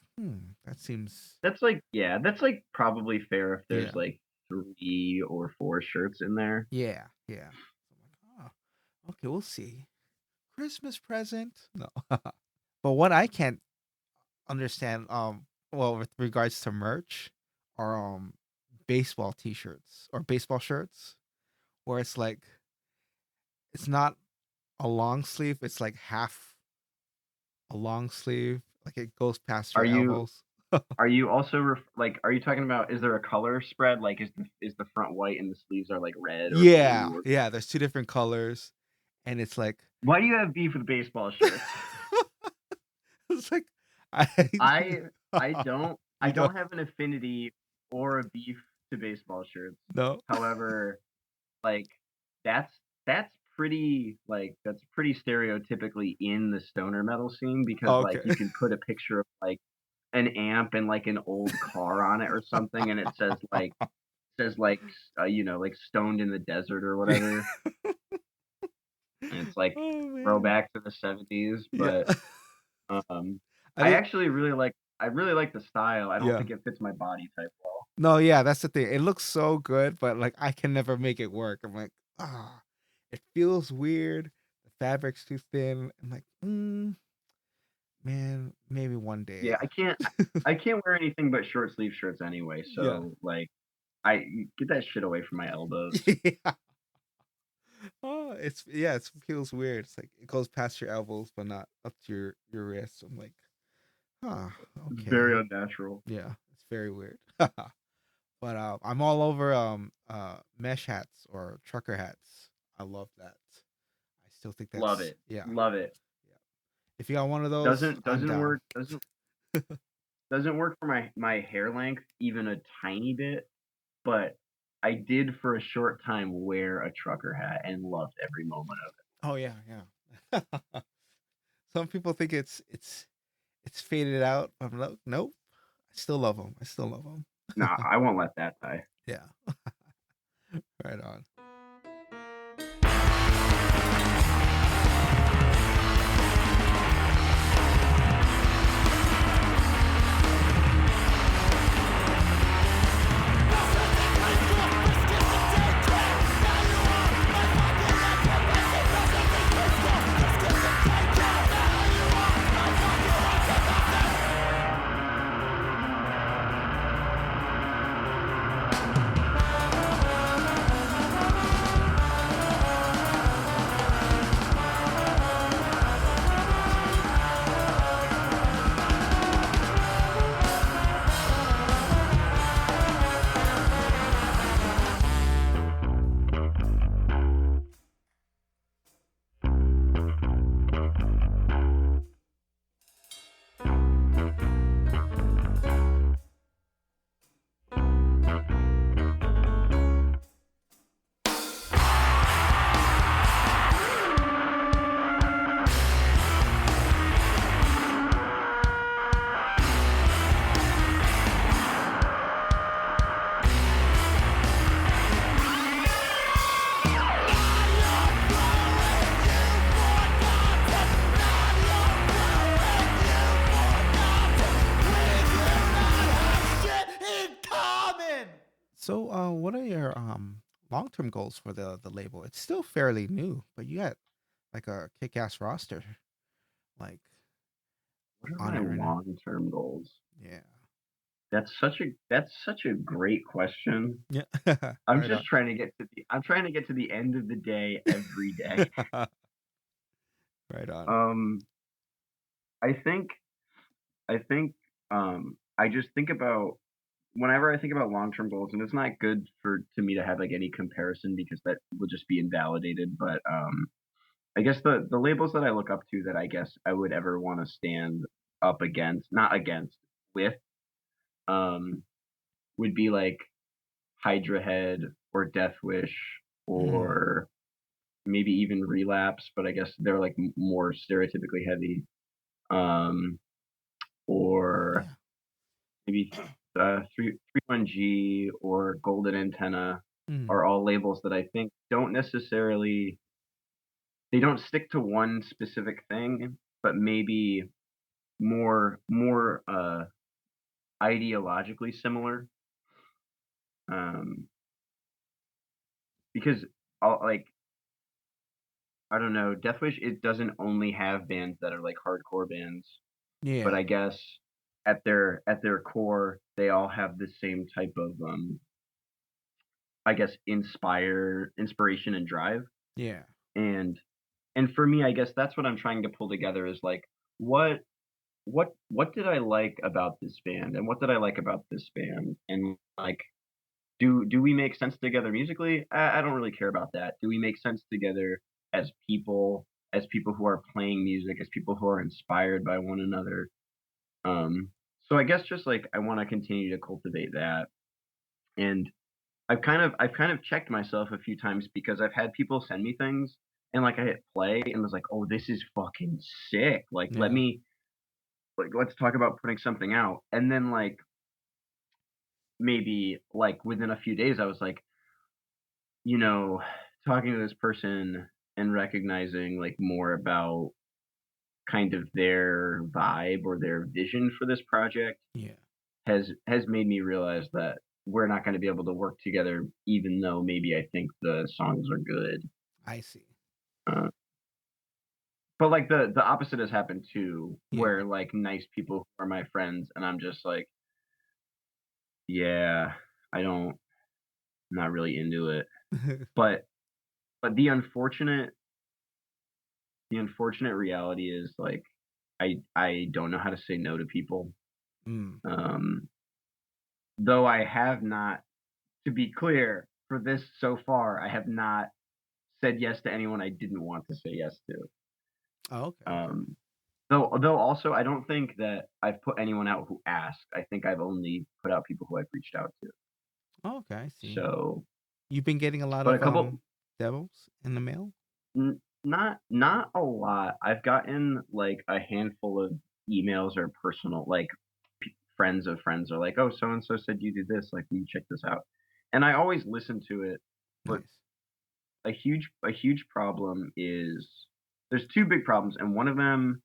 that seems That's like yeah, that's like probably fair if yeah. there's like 3 or 4 shirts in there. Yeah, yeah. So I'm like, oh, okay, we'll see. Christmas present? No. But what I can't understand, well, with regards to merch, are baseball T-shirts or baseball shirts. where it's not a long sleeve, it's like half a long sleeve, like it goes past Are your you elbows. are you also are you talking about, is there a color spread? Like, is the front white and the sleeves are like red or Yeah, blue or yeah. There's two different colors, and it's like why do you have beef with baseball shirts? it's like I I I you know don't have an affinity or a beef to baseball shirts. no. However, like that's that's pretty stereotypically in the stoner metal scene, because like Okay. you can put a picture of like an amp and like an old car on it or something, and it says like like stoned in the desert or whatever, and it's like Oh man. throwback to the 70s. Yeah. But um I think I really like the style. I don't yeah. think it fits my body type well. No, yeah, that's the thing. It looks so good, but like I can never make it work. I'm like, it feels weird. The fabric's too thin. I'm like, man, maybe one Yeah, day. I can't wear anything but short sleeve shirts anyway, Yeah. so like I get that shit away from my elbows. Yeah. Oh, it feels weird. It's like it goes past your elbows, but not up to your wrists. I'm like, huh, It's very okay. unnatural. Yeah, it's very weird. But I'm all over mesh hats or trucker hats. I love that. I still think Love that's it. yeah. Love it. Yeah. If you got one of those, Doesn't I'm doesn't down. work doesn't work for my hair length even a tiny bit, but I did for a short time wear a trucker hat and loved every moment of it. Oh yeah, yeah. Some people think it's faded out. I'm like, nope. I still love them. I still love them. Nah, I won't let that die. Yeah. Right on. So, what are your long-term goals for the label? It's still fairly new, but you got like a kick-ass roster like What are on my it right now. long-term goals? Yeah. That's such a great question. Yeah. I'm Right just on. trying to get to the end of the day every day. Right on. I think I think I just think about whenever I think about long-term goals, and it's not good for to me to have like any comparison because that will just be invalidated. But I guess the labels that I look up to that I guess I would ever want to stand up against, not against, with, um, would be like Hydra Head or Death Wish Mm, or maybe even Relapse, but I guess they're like more stereotypically heavy. Um, or yeah. maybe 31G or Golden Antenna Mm, are all labels that I think don't necessarily, they don't stick to one specific thing, but maybe more ideologically similar. Um, because like I don't know, Deathwish, it doesn't only have bands that are like hardcore bands, but yeah. I guess at their core, they all have the same type of I guess, inspiration and drive. Yeah. And for me, I guess that's what I'm trying to pull together is like what what did I like about this band and what did I like about this band? And like do we make sense together musically? I don't really care about that. Do we make sense together as people who are playing music, as people who are inspired by one another? Um, so I guess just like I want to continue to cultivate that. And I've kind of checked myself a few times because I've had people send me things and like I hit play and was like, "Oh, this is fucking sick. Like Yeah. let's talk about putting something out." And then like maybe like within a few days I was like, you know, talking to this person and recognizing like more about kind of their vibe or their vision for this project Yeah. has made me realize that we're not going to be able to work together even though maybe I think the songs are good. I see. Uh, but like the opposite has happened too, Yeah. where like nice people who are my friends and I'm just like, yeah, I don't, I'm not really into it. But the unfortunate reality is like I don't know how to say no to people. Mm. Um, though I have not, to be clear, for this so far, I have not said yes to anyone I didn't want to say yes to. Oh, okay. Um, though also I don't think that I've put anyone out who asked. I think I've only put out people who I've reached out to. Oh, okay. I see. So, You've been getting a lot but a of couple, demos in the mail? not a lot. I've gotten like a handful of emails or personal like friends of friends are like, oh, so and so said you did this. Like, will you check this out? And I always listen to it, but Nice. a huge problem is there's two big problems, and one of them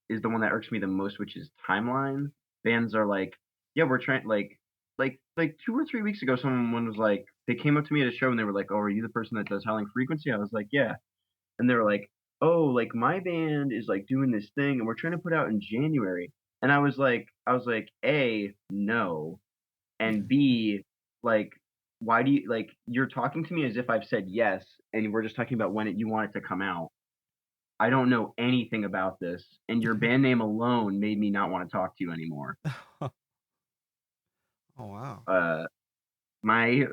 is the one that irks me the most, which is timeline. Bands are like, yeah, we're trying like 2 or 3 weeks ago, someone was like, they came up to me at a show and they were like, oh, are you the person that does Howling Frequency? I was like, yeah, and they were like, oh, like my band is like doing this thing and we're trying to put out in January. And I was like, A, no, and B, like, why do you like you're talking to me as if I've said yes, and we're just talking about when you want it to come out. I don't know anything about this, and your band name alone made me not want to talk to you anymore. Oh, wow. Uh, my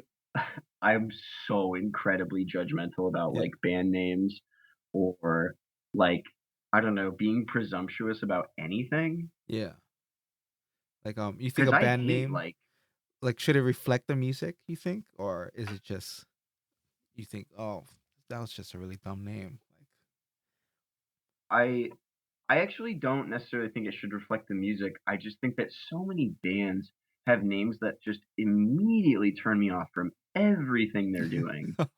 I'm so incredibly judgmental about Yeah. like band names or like I don't know, being presumptuous about anything Yeah. Like you think because a I band hate name, like like, should it reflect the music, you think? Or is it just you think, "Oh, that was just a really dumb name." I I actually don't necessarily think it should reflect the music. I just think that so many bands have names that just immediately turn me off from everything they're doing. Like,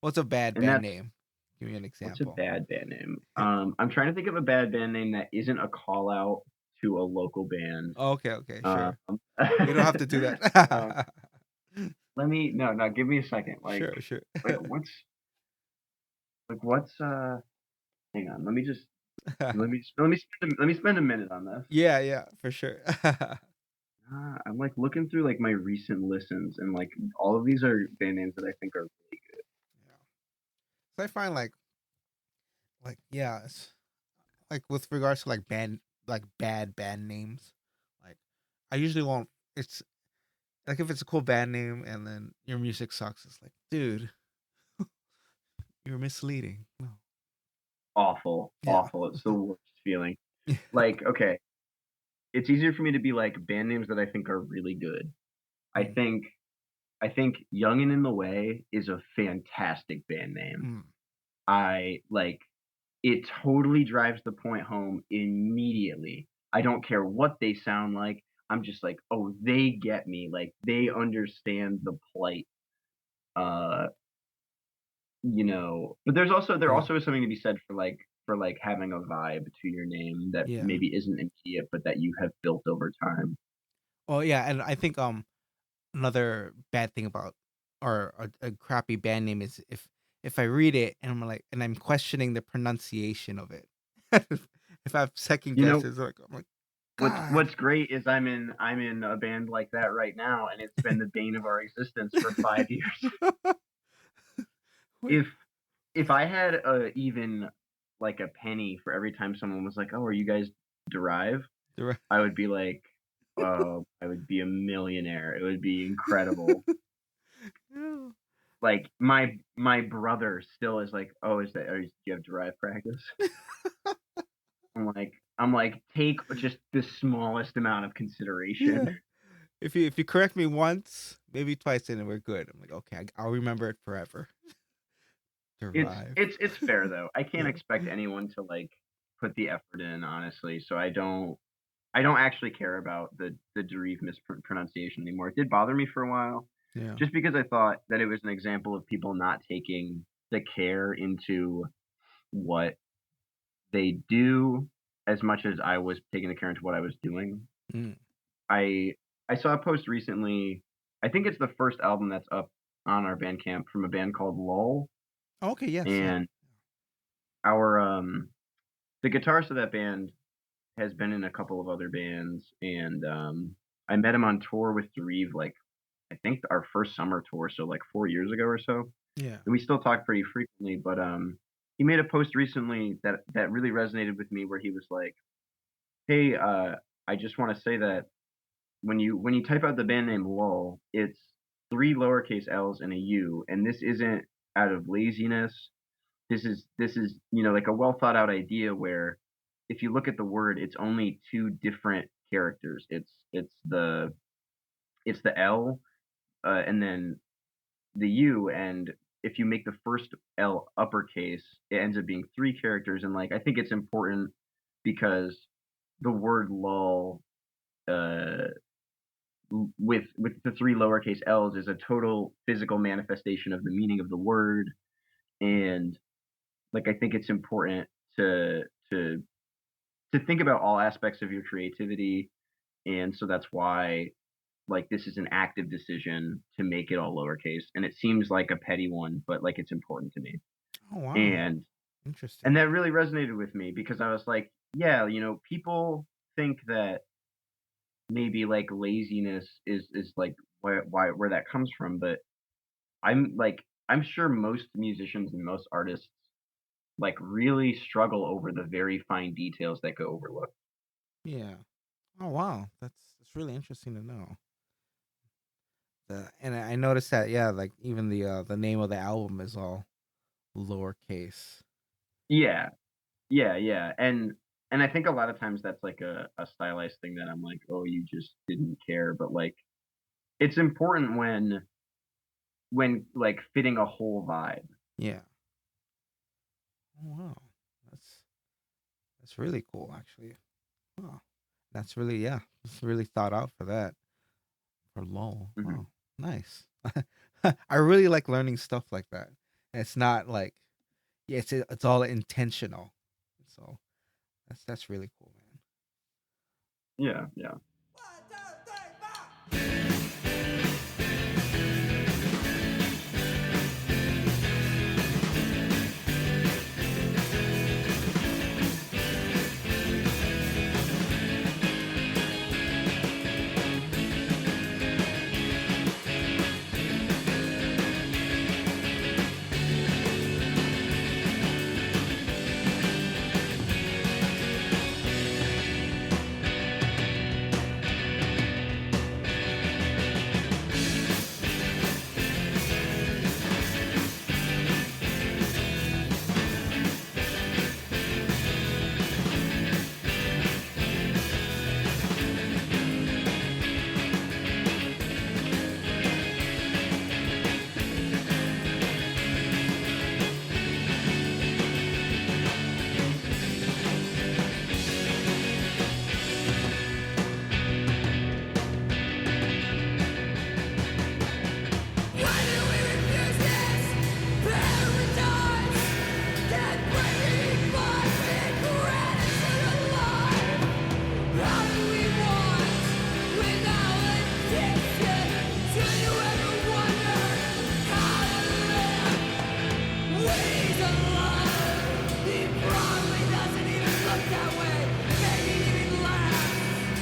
what's a bad And band that's name? Give me an what's a example. bad band name? I'm trying to think of a bad band name that isn't a call out to a local band. Oh, okay, okay, Um, sure. We don't have to do um, that. let me no, give me a second. Like Sure, sure. like what's hang on. Let me spend a minute on this. Yeah, yeah, for sure. I'm like looking through like my recent listens and like all of these are band names that I think are Yeah. So I find yeah, it's like with regards to like bad band names, like I usually won't. It's like if it's a cool band name and then your music sucks, it's like, dude, you're misleading. No. awful, Yeah. awful. It's the worst feeling. Like, okay, it's easier for me to be like band names that I think are really good. I Mm, think I think Young and in the Way is a fantastic band name. mm. I like it totally drives the point home immediately. I don't care what they sound like. I'm just like, oh, they get me. Like they understand the plight. Uh, but there Yeah. also is something to be said for like having a vibe to your name that Yeah. maybe isn't immediate, but that you have built over time. Oh yeah, and I think another bad thing about or a crappy band name is if I read it and I'm questioning the pronunciation of it. If I have second You know, guesses, like I'm like, God. What's great is I'm in a band like that right now, and it's been the bane of our existence for 5 years. Wait, If if I had even like a penny for every time someone was like, "Oh, are you guys Derive?" the I would be like, "Oh, I would be a millionaire. It would be incredible." Yeah. Like my brother still is like, "Oh, do you have Derive practice?" I'm like, take just the smallest amount of Yeah. consideration. If you correct me once, maybe twice, and we're good. I'm like, okay, I'll remember it forever. It's Derive. it's it's fair though. I can't Yeah. expect anyone to like put the effort in, honestly. So I don't actually care about the Derive mispronunciation anymore. It did bother me for a while, Yeah. just because I thought that it was an example of people not taking the care into what they do as much as I was taking the care into what I was doing. Mm. I I saw a post recently. I think it's the first album that's up on our Bandcamp from a band called Lull, Okay. Yes. Yeah. and our the guitarist of that band has been in a couple of other bands, and I met him on tour with Dérive, like I think our first summer tour, so like 4 years ago or so, Yeah. and we still talk pretty frequently. But he made a post recently that really resonated with me, where he was like, "Hey, I just want to say that when you type out the band name Lull, it's three lowercase L's and a U, and this isn't out of laziness. This is like a well thought out idea where if you look at the word, it's only two different characters. It's the L, and then the U, and if you make the first L uppercase, it ends up being three characters. And like I think it's important because the word lull, uh, with the three lowercase L's, is a total physical manifestation of the meaning of the word. And like I think it's important to to to think about all aspects of your creativity, and so that's why like this is an active decision to make it all lowercase, and it seems like a petty one, but like it's important to me. Oh wow. And Interesting. that really resonated with me because I was like, yeah, people think that maybe like laziness is like where that comes from, but I'm sure most musicians and most artists like really struggle over the very fine details that go overlooked. Yeah. Oh wow. That's really interesting to know. And I noticed that, yeah, like even the name of the album is all lowercase. Yeah, yeah, and I think a lot of times that's like a stylized thing that I'm like, oh, you just didn't care, but like it's important when like fitting a whole vibe. Yeah. Oh wow. That's that's really cool actually. Wow. That's really, yeah. It's really thought out for that. For LOL. Hmm. Wow. Nice. I really like learning stuff like that. And it's not like, yeah, it's all intentional. So that's really cool, man. Yeah, yeah. Why do we refuse this paradise? Can't bring any gratitude alive. How do we want without addiction? Do you ever wonder how to live? Ways of love. He probably doesn't even look that way. Maybe even laugh.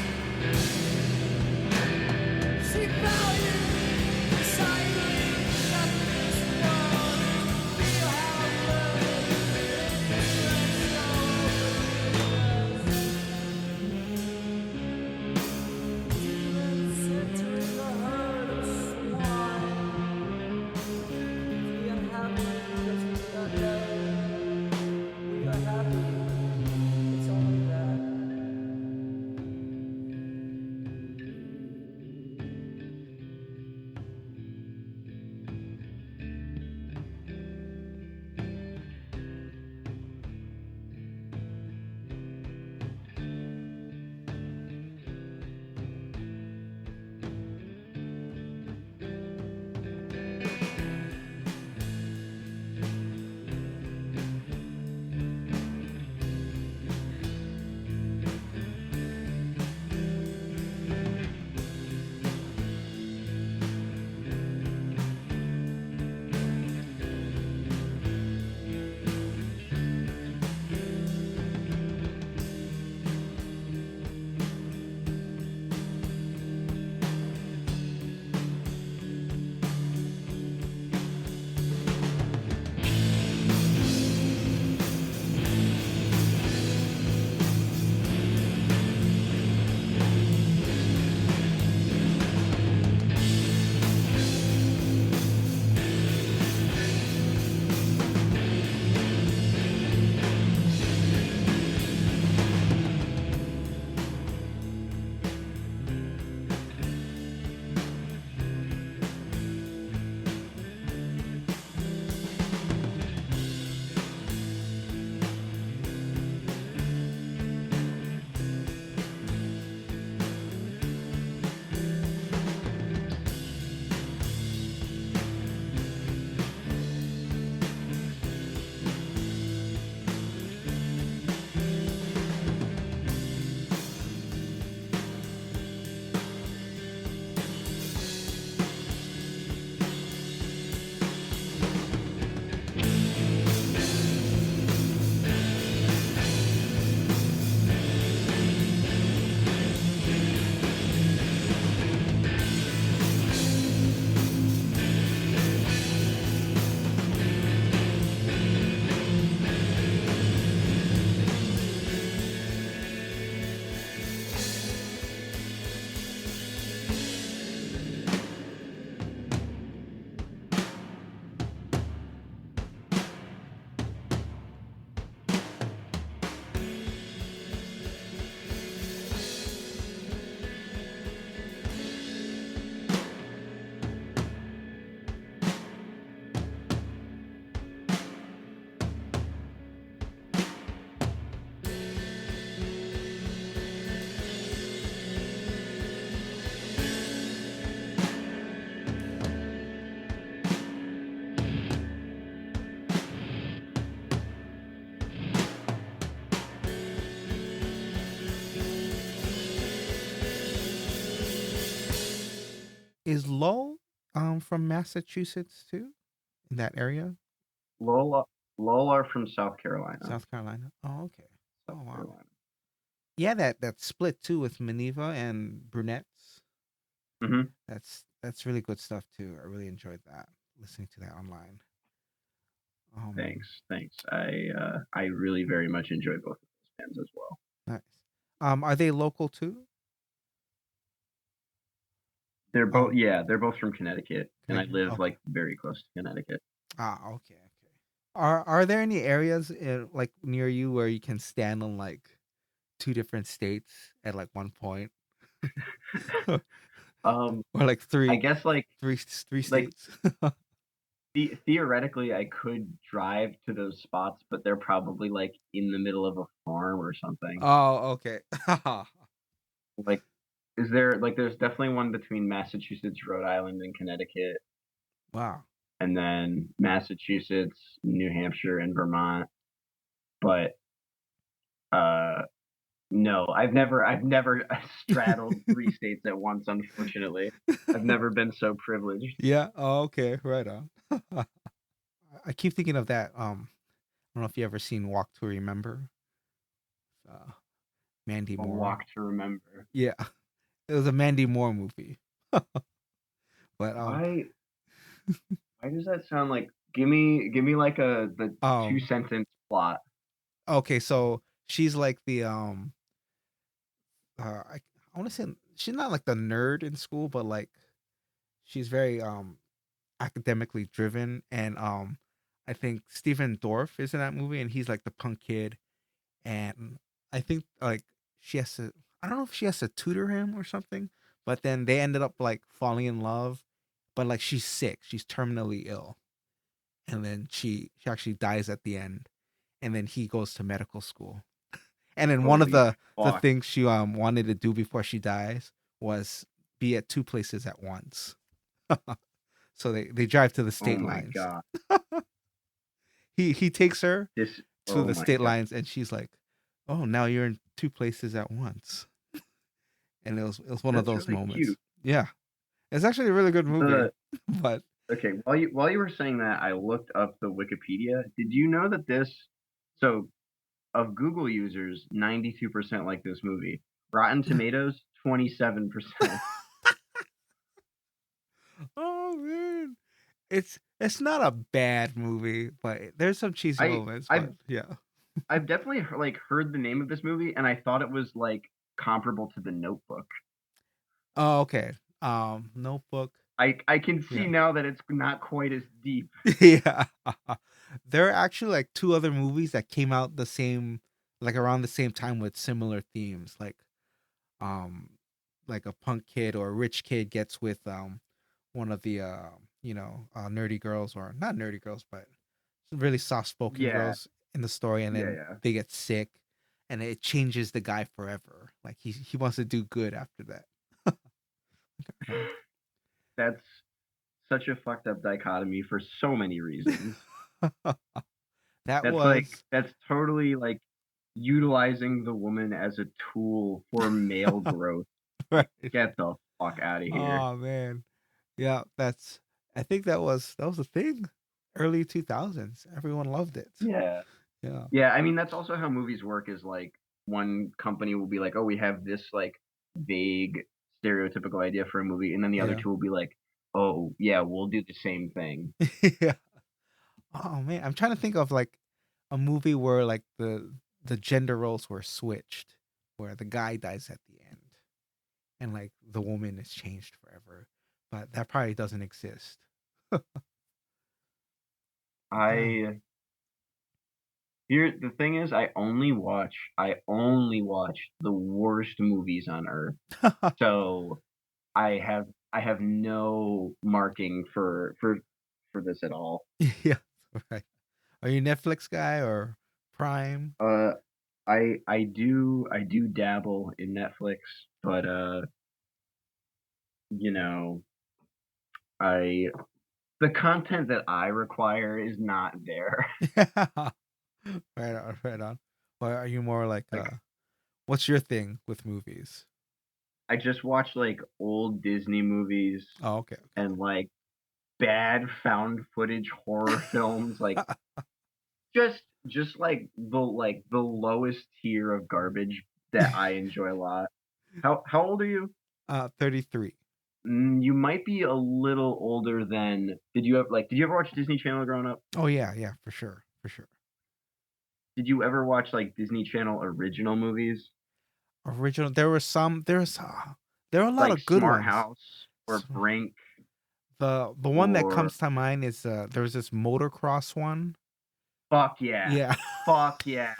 Is Lowell from Massachusetts too? In that area? Lola are from South Carolina. South Carolina. Oh, okay. South Oh wow. Carolina. Yeah, that split too with Maneva and Brunettes. Hmm. That's really good stuff too. I really enjoyed that. Listening to that online. Um Thanks. I really very much enjoy both of those bands as well. nice. Are they local too? Um They're both from Connecticut, and I Connecticut? live Okay. like very close to Connecticut. Okay, okay. Are there any areas like near you where you can stand on like two different states at like one point? Or Um, like I guess three like states? theoretically, I could drive to those spots, but they're probably like in the middle of a farm or something. Oh, okay. Like, is there like there's definitely one between Massachusetts, Rhode Island, and Connecticut, Wow. and then Massachusetts, New Hampshire, and Vermont. But uh, no, I've never straddled three states at once. Unfortunately, I've never been so privileged. Yeah. Oh, okay. Right on. I keep thinking of that. I don't know if you ever seen Walk to Remember. Uh, Mandy A Moore. walk to remember. Yeah, it was a Mandy Moore movie. But Why? Why does that sound like? Give me like the two um, sentence plot. okay. So she's like the I want to say she's not like the nerd in school, but like she's very academically driven, and I think Stephen Dorff is in that movie, and he's like the punk kid, and I think like she has to. I don't know if she has to tutor him or something, but then they ended up like falling in love, but like she's sick, she's terminally ill, and then she actually dies at the end, and then he goes to medical school, and then one of Holy the fuck! things she wanted to do before she dies was be at two places at once. So they drive to the Oh state my lines. god! He takes her This. to Oh the my state god! lines, and she's like, "Oh, now you're in two places at once." And it was one of That's those really moments. cute. Yeah, it's actually a really good movie. The But Okay, while you were saying that, I looked up the Wikipedia. Did you know that so of Google users, 92% like this movie. Rotten Tomatoes, 27%. oh man, it's not a bad movie, but there's some cheesy I moments. I've But yeah. I've definitely like heard the name of this movie, and I thought it was like comparable to The Notebook. Oh, okay. Notebook. I can see Yeah. now that it's not quite as deep. Yeah. There are actually like two other movies that came out the same, like around the same time with similar themes, um, like a punk kid or a rich kid gets with one of the nerdy girls, or not nerdy girls, but really soft spoken Yeah, girls in the story, and yeah, then yeah. they get sick, and it changes the guy forever. Like he wants to do good after that. Um, That's such a fucked up dichotomy for so many reasons. that was That's totally like utilizing the woman as a tool for male growth. right. Like, get the fuck out of here. Oh man. Yeah, that's I think that was a thing. Early 2000s. Everyone loved it. Yeah. Yeah. Yeah, I mean that's also how movies work is like one company will be like, "Oh, we have this like vague stereotypical idea for a movie." And then the other Yeah. two will be like, "Oh, yeah, we'll do the same thing." Yeah. Oh man, I'm trying to think of like a movie where like the gender roles were switched, where the guy dies at the end and like the woman is changed forever. But that probably doesn't exist. Oh. I Here the thing is I only watch the worst movies on earth. So I have no marking for this at all. Yeah, right. Are you a Netflix guy or Prime? Uh, I do dabble in Netflix, but you know, I the content that I require is not there. Yeah. Right on, right on. Or are you more like Like what's your thing with movies? I just watch like old Disney movies Oh, okay. and like bad found footage horror films, like just like the lowest tier of garbage that I enjoy a lot. How old are you? 33. You might be a little older than. Did you ever watch Disney Channel growing up? Oh yeah, for sure, for sure. Did you ever watch like Disney Channel original movies Original. There are a lot like of good Smart ones. House or So Brink the one that or comes to mind is there's this motocross one. Fuck yeah. Yeah. Fuck yeah.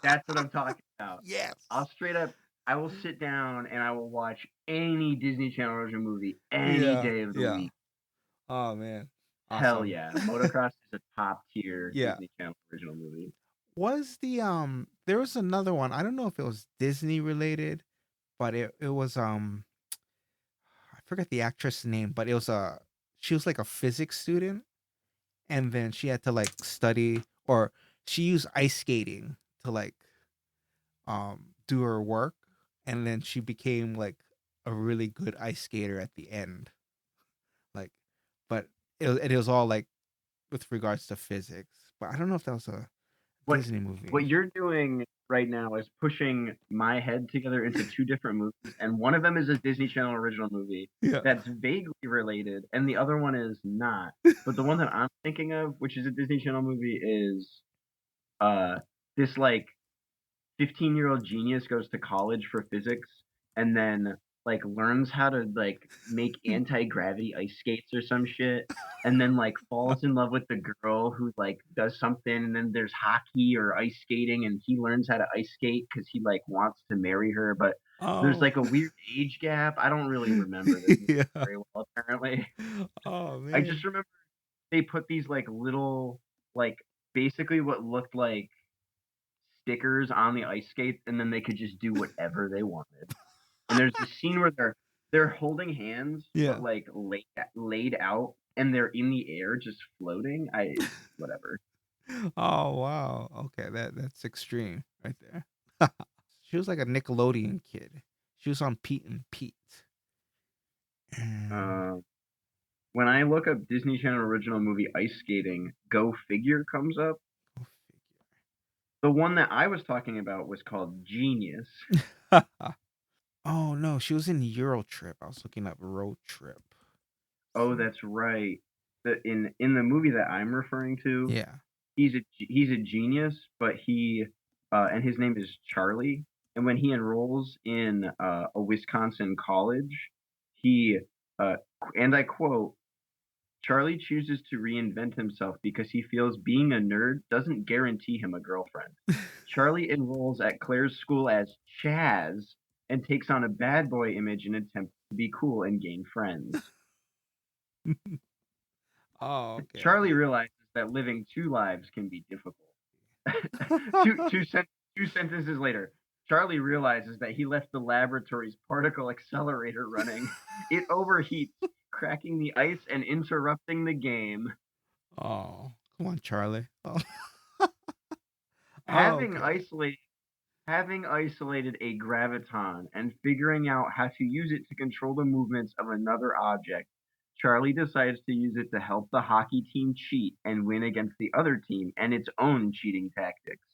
That's what I'm talking about. Yes. I'll straight up I will sit down and I will watch any Disney Channel original movie any Yeah, day of the yeah. week. Oh man, Hell awesome. yeah. Motocross is a top tier Yeah. Disney Channel original movie. Was there was another one. I don't know if it was Disney related, but it was I forget the actress name, but it was she was like a physics student, and then she had to like study, or she used ice skating to like do her work, and then she became like a really good ice skater at the end. Like, but it was all like with regards to physics. But I don't know if that was a What Disney movie. what you're doing right now is pushing my head together into two different movies, and one of them is a Disney Channel original movie Yeah. that's vaguely related, and the other one is not. But the one that I'm thinking of, which is a Disney Channel movie, is this like 15-year-old genius goes to college for physics and then like learns how to like make anti-gravity ice skates or some shit, and then like falls in love with the girl who like does something, and then there's hockey or ice skating and he learns how to ice skate because he like wants to marry her, but there's Oh. like a weird age gap. I don't really remember this movie Yeah. very well apparently. Oh I man. just remember they put these like little like basically what looked like stickers on the ice skates, and then they could just do whatever they wanted. And there's this scene where they're holding hands, Yeah. but like laid out, and they're in the air just floating. Whatever. Oh wow. Okay, that's extreme right there. She was like a Nickelodeon kid. She was on Pete and Pete. And Uh, when I look up Disney Channel original movie ice skating, Go Figure comes up. go The one that I was talking about was called Genius. figure. Oh no, she was in Euro Trip. I was looking up Road Trip. Oh, that's right. In the movie that I'm referring to, Yeah. he's a genius, but he and his name is Charlie. And when he enrolls in a Wisconsin college, he and I quote, Charlie chooses to reinvent himself because he feels being a nerd doesn't guarantee him a girlfriend. Charlie enrolls at Claire's school as Chaz and takes on a bad boy image in an attempt to be cool and gain friends. Oh, okay, Charlie realizes that living two lives can be difficult. Two sentences later, Charlie realizes that he left the laboratory's particle accelerator running. It overheats, cracking the ice and interrupting the game. Oh, come on, Charlie. Oh, oh Having okay. isolated Having isolated a graviton and figuring out how to use it to control the movements of another object, Charlie decides to use it to help the hockey team cheat and win against the other team and its own cheating tactics.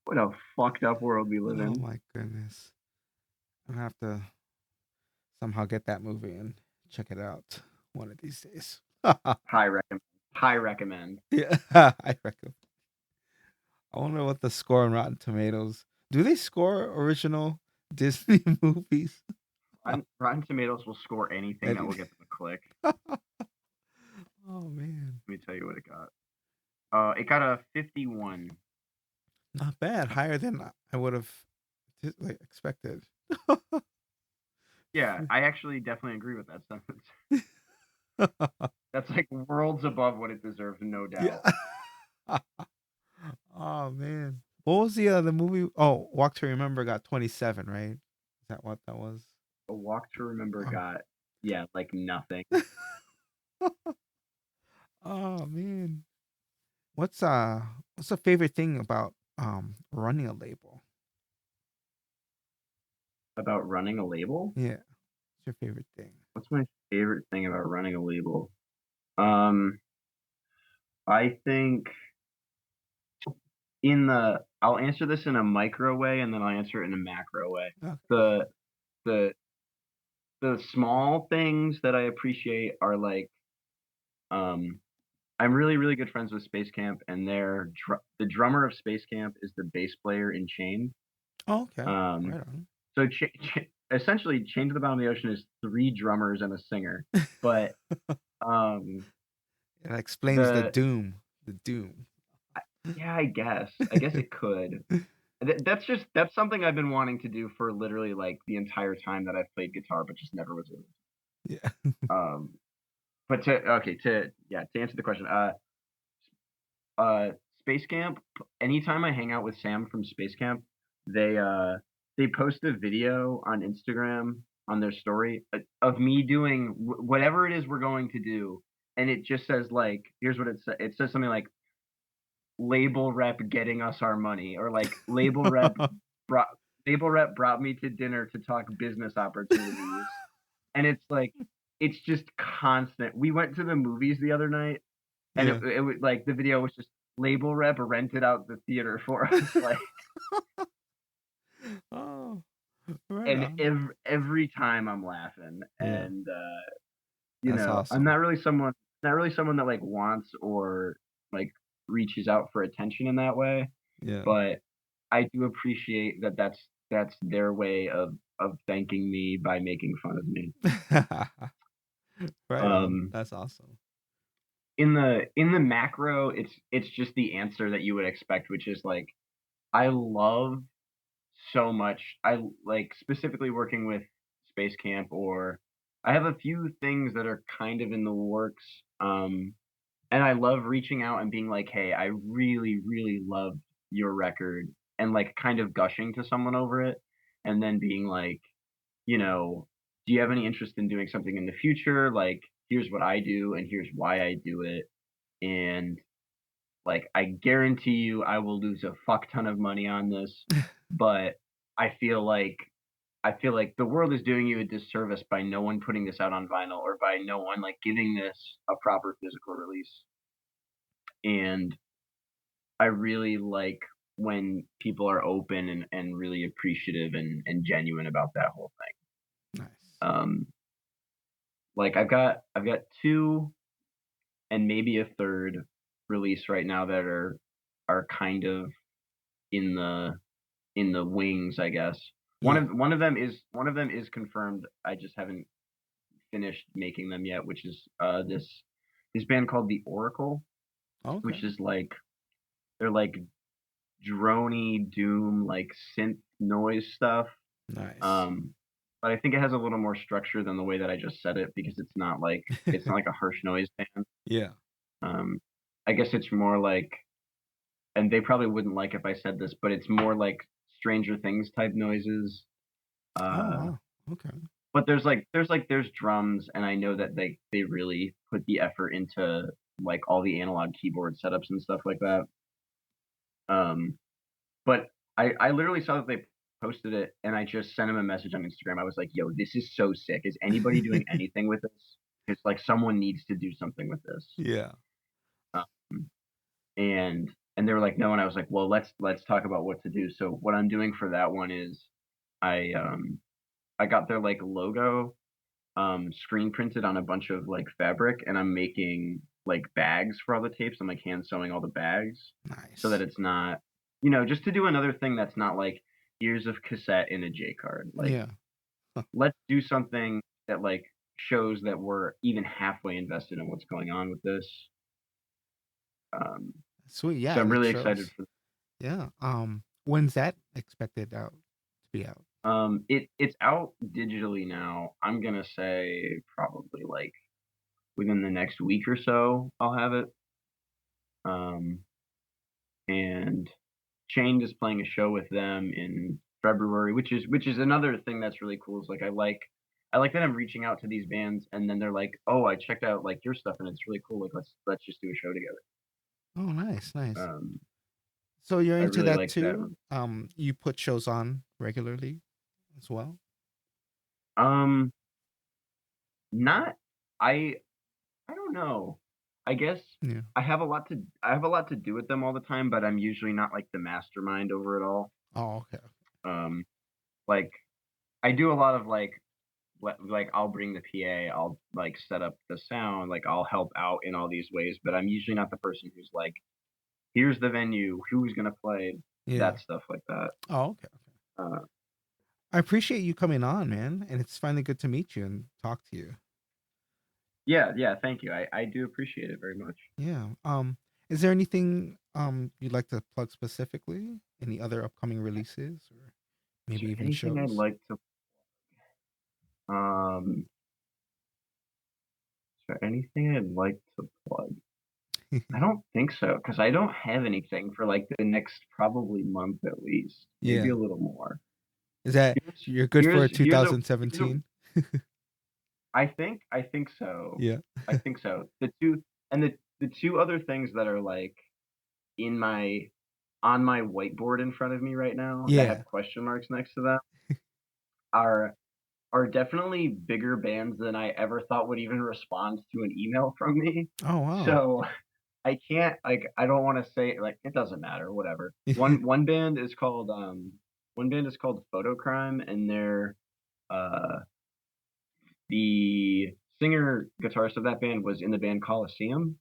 What a fucked up world we live Oh in. my goodness. I'm gonna have to somehow get that movie and check it out one of these days. High recommend. High recommend. Yeah, I reckon. I wonder what the score on Rotten Tomatoes. Do they score original Disney movies? Rotten Tomatoes will score anything that will Anything. get them a click. Oh man, Let me tell you what it got. It got a 51. not bad. Higher than I would have like expected. Yeah, I actually definitely agree with that sentence. That's like worlds above what it deserves, no doubt. Yeah. Oh man, what was the movie? Oh, Walk to Remember got 27, right? Is that what that was? A Walk to Remember Oh, got, yeah, like nothing. oh man, what's the favorite thing about running a label? about running a label. Yeah. What's your favorite thing? What's my favorite thing about running a label? I think I'll answer this in a micro way and then I'll answer it in a macro way. Okay. The the small things that I appreciate are like um I'm really really good friends with Space Camp, and the drummer of Space Camp is the bass player in Chain. Oh, okay. Um Right on. so essentially Chain to the Bottom of the Ocean is 3 drummers and a singer. But um It explains the the doom. The doom. yeah, I guess it could. That's something I've been wanting to do for literally like the entire time that I've played guitar, but just never was able Yeah. to. But to answer the question, Space Camp. Anytime I hang out with Sam from Space Camp, they uh they post a video on Instagram on their story of me doing whatever it is we're going to do, and it just says like, here's what it says. It says something like label rep getting us our money, or like brought label rep brought me to dinner to talk business opportunities. And it's like it's just constant. We went to the movies the other night, and Yeah. it was like the video was just label rep rented out the theater for us, like, Oh, right and on. every time I'm laughing. Yeah. And That's I'm awesome. not really someone that like wants or like reaches out for attention in that way, Yeah. but I do appreciate that that's their way of thanking me by making fun of me. Right on. Um That's awesome. in the macro, it's just the answer that you would expect, which is like I love so much. I like specifically working with Space Camp, or I have a few things that are kind of in the works. And I love reaching out and being like, "Hey, I really, really love your record," and like kind of gushing to someone over it, and then being like, do you have any interest in doing something in the future? Like, here's what I do, and here's why I do it, and like I guarantee you, I will lose a fuck ton of money on this, but I feel like the world is doing you a disservice by no one putting this out on vinyl, or by no one like giving this a proper physical release. And I really like when people are open and really appreciative and genuine about that whole thing. Nice. Like I've got 2 and maybe a third release right now that are kind of in the wings, I guess. Yeah. One of them is confirmed. I just haven't finished making them yet, which is this band called The Oracle, Okay. which is like they're like drony doom like synth noise stuff. Nice. But I think it has a little more structure than the way that I just said it, because it's not like a harsh noise band. Yeah. I guess it's more like, and they probably wouldn't like if I said this, but it's more like Stranger Things type noises. Oh wow. Okay. But there's drums, and I know that they really put the effort into like all the analog keyboard setups and stuff like that. But I literally saw that they posted it, and I just sent him a message on Instagram. I was like, "Yo, this is so sick. Is anybody doing anything with this? It's like someone needs to do something with this." Yeah. Um, and they were like, "No," and I was like, "Well, let's talk about what to do." So what I'm doing for that one is I got their like logo screen printed on a bunch of like fabric, and I'm making like bags for all the tapes. I'm like hand sewing all the bags so that Nice. it's not, just to do another thing that's not like years of cassette in a J card. Like, Yeah. let's do something that like shows that we're even halfway invested in what's going on with this. Um, Sweet. so Yeah. I'm It really excited shows. for. Yeah. When's that expected out to be out? It's out digitally now. I'm gonna say probably like within the next week or so I'll have it. Um, and Chained is playing a show with them in February, which is another thing that's really cool. Is like I like that I'm reaching out to these bands, and then they're like, "Oh, I checked out like your stuff and it's really cool. Like let's just do a show together." Oh, nice, nice. Um, So you're I into really that like that. too? You put shows on regularly as well? Um, not I I don't know. I guess Yeah. I have a lot to do with them all the time, but I'm usually not like the mastermind over it all. Oh, okay. Um, like I do a lot of like I'll bring the PA, I'll like set up the sound, like I'll help out in all these ways, but I'm usually not the person who's like, here's the venue, who's gonna play, Yeah. that stuff like that. Oh, okay. Uh, I appreciate you coming on, man, and it's finally good to meet you and talk to you. yeah, thank you. I do appreciate it very much. Yeah. Is there anything you'd like to plug specifically? Any other upcoming releases or Is maybe there even anything I'd shows? like to is there anything I'd like to plug? I don't think so, because I don't have anything for like the next probably month at least, maybe Yeah. a little more. Is that Here's you're good for here's a 2017? I think so. Yeah. I think so. The two other things that are like in my on my whiteboard in front of me right now that Yeah. have question marks next to them are are definitely bigger bands than I ever thought would even respond to an email from me. Oh, wow. So I can't like I don't want to say like it doesn't matter, whatever. One band is called Photocrime, and they're uh the singer guitarist of that band was in the band Coliseum.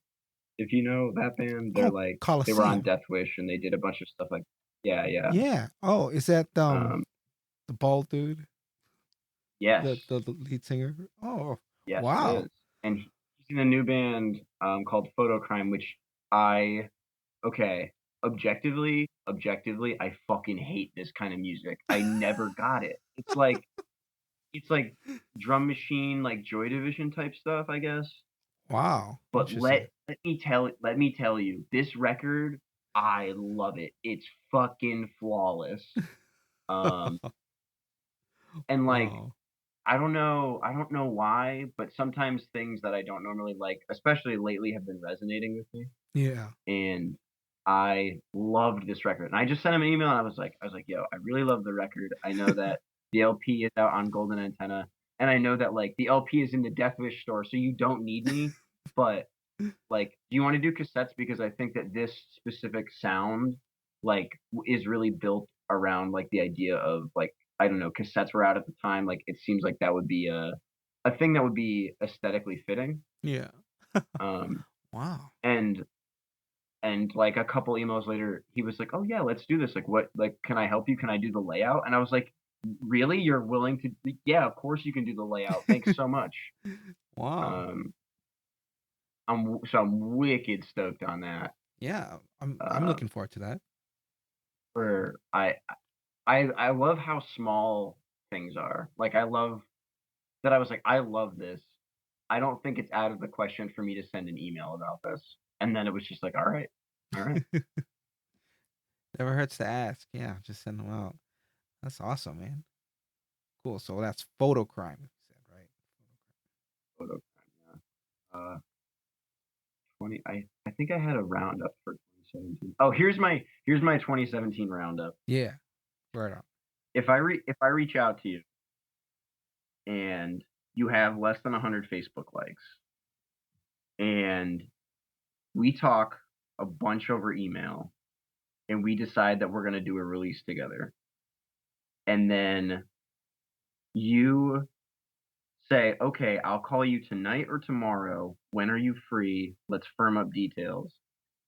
If you know that band, Oh, they were on Coliseum. Death Wish and they did a bunch of stuff like yeah. Yeah. Oh, is that Um the bald dude? yes. The lead singer? Oh, Yes, it wow. is. And he's in a new band called Photocrime, which I okay, objectively, I fucking hate this kind of music. I never got it. It's like drum machine, like Joy Division type stuff, I guess. Wow. But Interesting. let me tell you, this record, I love it. It's fucking flawless. Um, and like Wow. I don't know why, but sometimes things that I don't normally like, especially lately, have been resonating with me. Yeah. And I loved this record. And I just sent him an email and I was like, yo, I really love the record. I know that the LP is out on Golden Antenna, and I know that like the LP is in the Death Wish store, so you don't need me. But like, do you want to do cassettes? Because I think that this specific sound like is really built around like the idea of like I don't know, cassettes were out at the time. Like it seems like that would be a thing that would be aesthetically fitting. Yeah. Um Wow. and like a couple emails later he was like, "Oh yeah, let's do this. Like what like can I help you? Can I do the layout?" And I was like, "Really? You're willing to yeah, of course you can do the layout. Thanks so much." Wow. Um I'm wicked stoked on that. Yeah. I'm Uh looking forward to that. where I love how small things are. Like I love that I was like, I love this. I don't think it's out of the question for me to send an email about this. And then it was just like, all right. All right. Never hurts to ask. Yeah, just send them out. That's awesome, man. Cool. So that's photo crime, you said, right? Photo time, yeah. 20 I think I had a roundup for 2017. Oh, here's my 2017 roundup. Yeah. Right on. If I reach out to you and you have less than 100 Facebook likes and we talk a bunch over email and we decide that we're going to do a release together, and then you say, "Okay, I'll call you tonight or tomorrow. When are you free? Let's firm up details."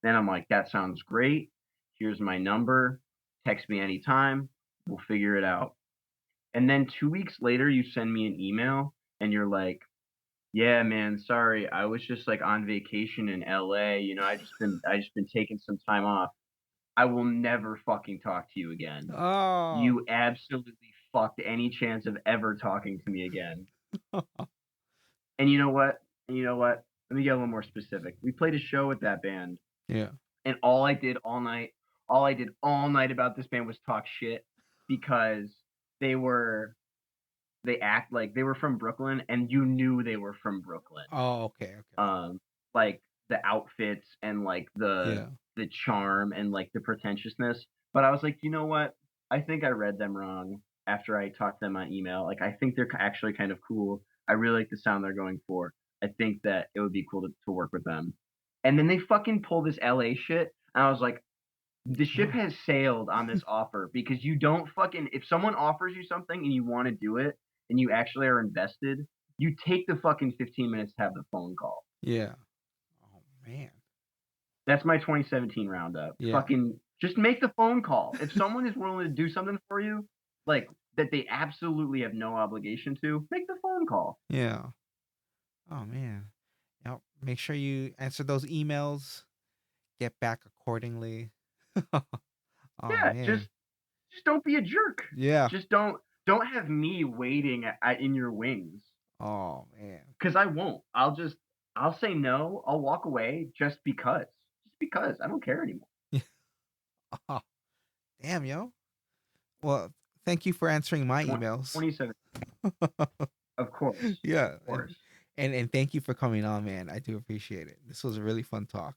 Then I'm like, "That sounds great. Here's my number. Text me anytime. We'll figure it out." And then 2 weeks later, you send me an email and you're like, "Yeah, man, sorry. I was just like on vacation in LA. You know, I just been taking some time off. I will never fucking talk to you again. Oh. You absolutely fucked any chance of ever talking to me again." And you know what? And you know what? Let me get a little more specific. We played a show with that band, Yeah. and all I did all night about this band was talk shit because they were they act like they were from Brooklyn, and you knew they were from Brooklyn. Oh, okay. Okay. Like the outfits and like Yeah. the charm and like the pretentiousness. But I was like, you know what? I think I read them wrong. after I talk to them on email. Like, I think they're actually kind of cool. I really like the sound they're going for. I think that it would be cool to work with them. And then they fucking pull this LA shit. And I was like, the ship has sailed on this offer because you don't fucking, if someone offers you something and you want to do it and you actually are invested, you take the fucking 15 minutes to have the phone call. Yeah. Oh man. That's my 2017 roundup. Yeah. Fucking just make the phone call. If someone is willing to do something for you, like that they absolutely have no obligation to, make the phone call. Yeah. Oh man. Yep. Make sure you answer those emails. Get back accordingly. Oh Yeah, man. just don't be a jerk. Yeah. Just don't have me waiting in your wings. Oh man. Because I won't. I'll say no. I'll walk away just because. Just because. I don't care anymore. Oh, damn, yo. Well, thank you for answering my emails. 27. Of course. Yeah. Of course. And thank you for coming on, man. I do appreciate it. This was a really fun talk.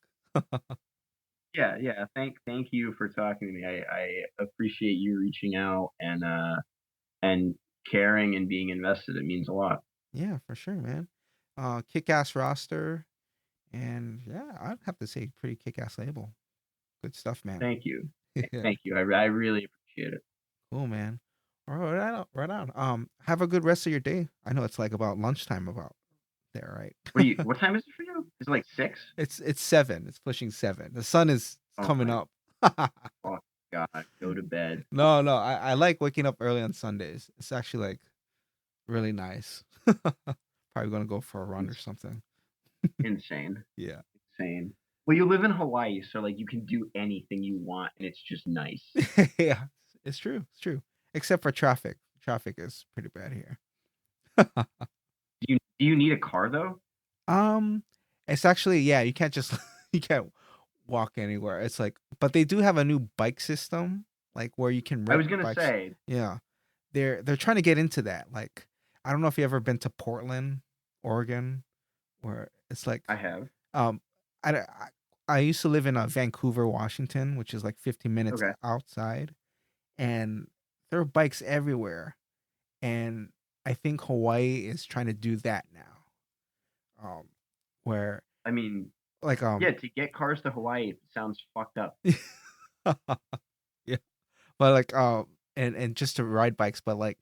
Yeah. Thank you for talking to me. I appreciate you reaching out and caring and being invested. It means a lot. Yeah, for sure, man. Kick-ass roster, and yeah, I'd have to say pretty kick-ass label. Good stuff, man. Thank you. Yeah. Thank you. I really appreciate it. Cool, man. All right, right on. Have a good rest of your day. I know it's like about lunchtime about there, right? What time is it for you? Is it like 6? It's 7. It's pushing 7. The sun is coming my up. Oh God, go to bed. No, I like waking up early on Sundays. It's actually like really nice. Probably gonna go for a run or something. Insane. Yeah. Insane. Well, you live in Hawaii, so like you can do anything you want, and it's just nice. Yeah, it's true. It's true. Except for traffic. Traffic is pretty bad here. Do you need a car though? It's actually, yeah, you can't just you can't walk anywhere. It's like, but they do have a new bike system, like where you can I rent was gonna bikes. say. Yeah. They're trying to get into that. Like, I don't know if you ever been to Portland, Oregon, where it's like I have. I used to live in Vancouver, Washington, which is like 15 minutes Okay. outside, and there are bikes everywhere. And I think Hawaii is trying to do that now. Where I mean, like yeah, to get cars to Hawaii sounds fucked up. yeah, but like and just to ride bikes, but like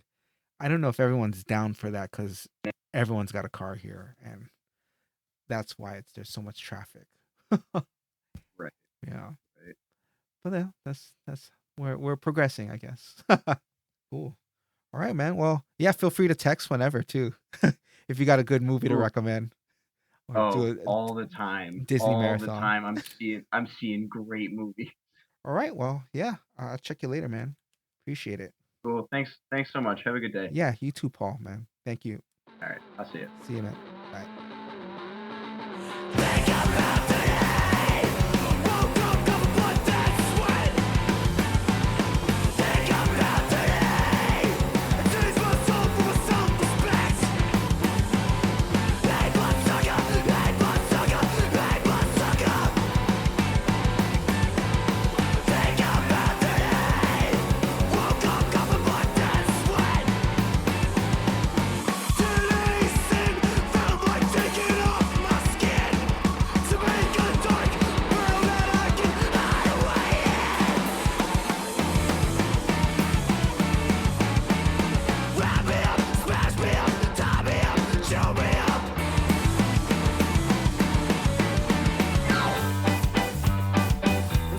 I don't know if everyone's down for that because everyone's got a car here, and that's why there's so much traffic. Right. Yeah. Right. But yeah, that's we're progressing, I guess. Cool. All right, man. Well, yeah, feel free to text whenever too, if you got a good movie to Cool. recommend. Or do Oh, all the time. Disney all marathon. the time. I'm seeing great movies. All right. Well, yeah. I'll check you later, man. Appreciate it. Cool. Thanks so much. Have a good day. Yeah, you too, Paul, man. Thank you. All right. I'll see you. See you, man. Bye.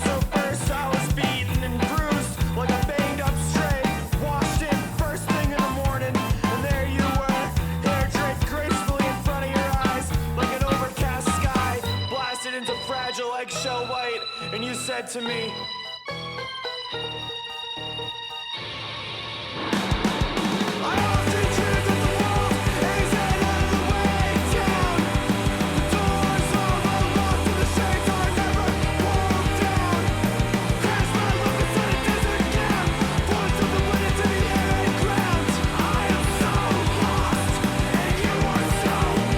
So first I was beaten and bruised like a banged up stray. Washed it first thing in the morning, and there you were, hair draped gracefully in front of your eyes, like an overcast sky, blasted into fragile eggshell white. And you said to me, I often dreamed that the world is out of the way down. The doors are all locked and the shades are never pulled down. Crash my look inside a desert gown, voice of the wind into the air and ground. I am so lost, and you are so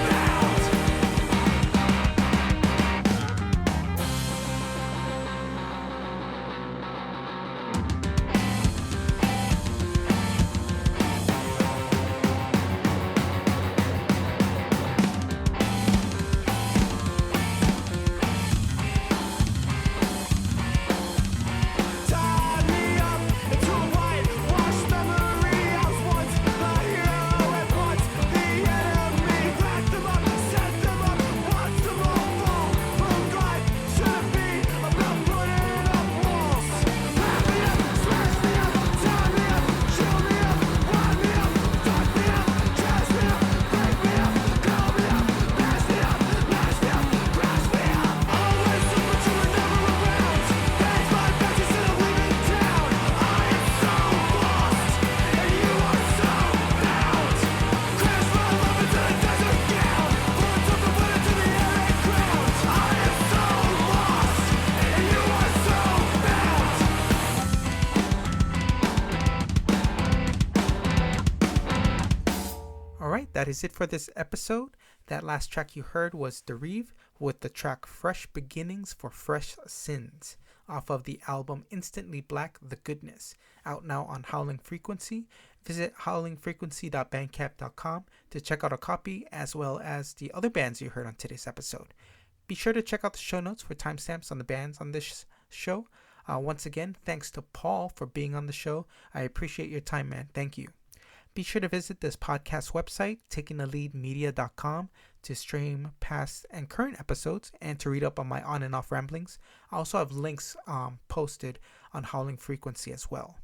bound. that is it for this episode. That last track you heard was Dérive with the track Fresh Beginnings for Fresh Sins off of the album Instantly Black The Goodness, out now on Howling Frequency. Visit howlingfrequency.bandcamp.com to check out a copy as well as the other bands you heard on today's episode. Be sure to check out the show notes for timestamps on the bands on this show. Once again, thanks to Paul for being on the show. I appreciate your time, man. Thank you. Be sure to visit this podcast website, takingtheleadmedia.com, to stream past and current episodes and to read up on my on and off ramblings. I also have links posted on Howling Frequency as well.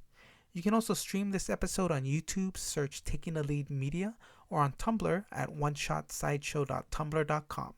You can also stream this episode on YouTube, search Taking the Lead Media, or on Tumblr at oneshotsideshow.tumblr.com.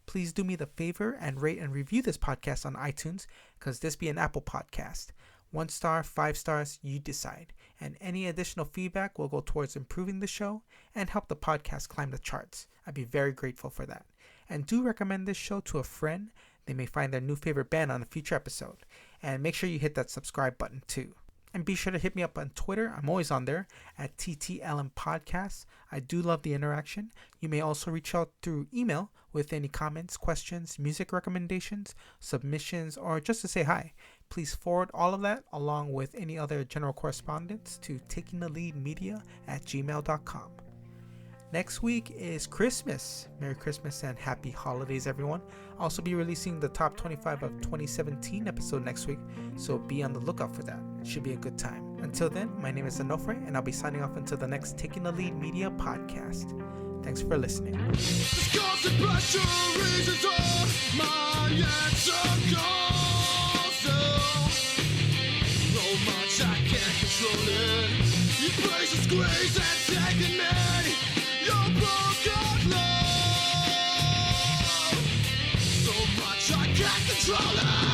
Please do me the favor and rate and review this podcast on iTunes, because this be an Apple podcast. 1 star, 5 stars, you decide. And any additional feedback will go towards improving the show and help the podcast climb the charts. I'd be very grateful for that. And do recommend this show to a friend. They may find their new favorite band on a future episode. And make sure you hit that subscribe button too. And be sure to hit me up on Twitter. I'm always on there at TTLM Podcasts. I do love the interaction. You may also reach out through email with any comments, questions, music recommendations, submissions, or just to say hi. Please forward all of that along with any other general correspondence to takingtheleadmedia@gmail.com. Next week is Christmas. Merry Christmas and Happy Holidays, everyone. I'll also be releasing the Top 25 of 2017 episode next week, so be on the lookout for that. It should be a good time. Until then, my name is Onofre, and I'll be signing off until the next Taking the Lead Media podcast. Thanks for listening. You praise the squeeze and taking me. Your broken love. So much I can't control it.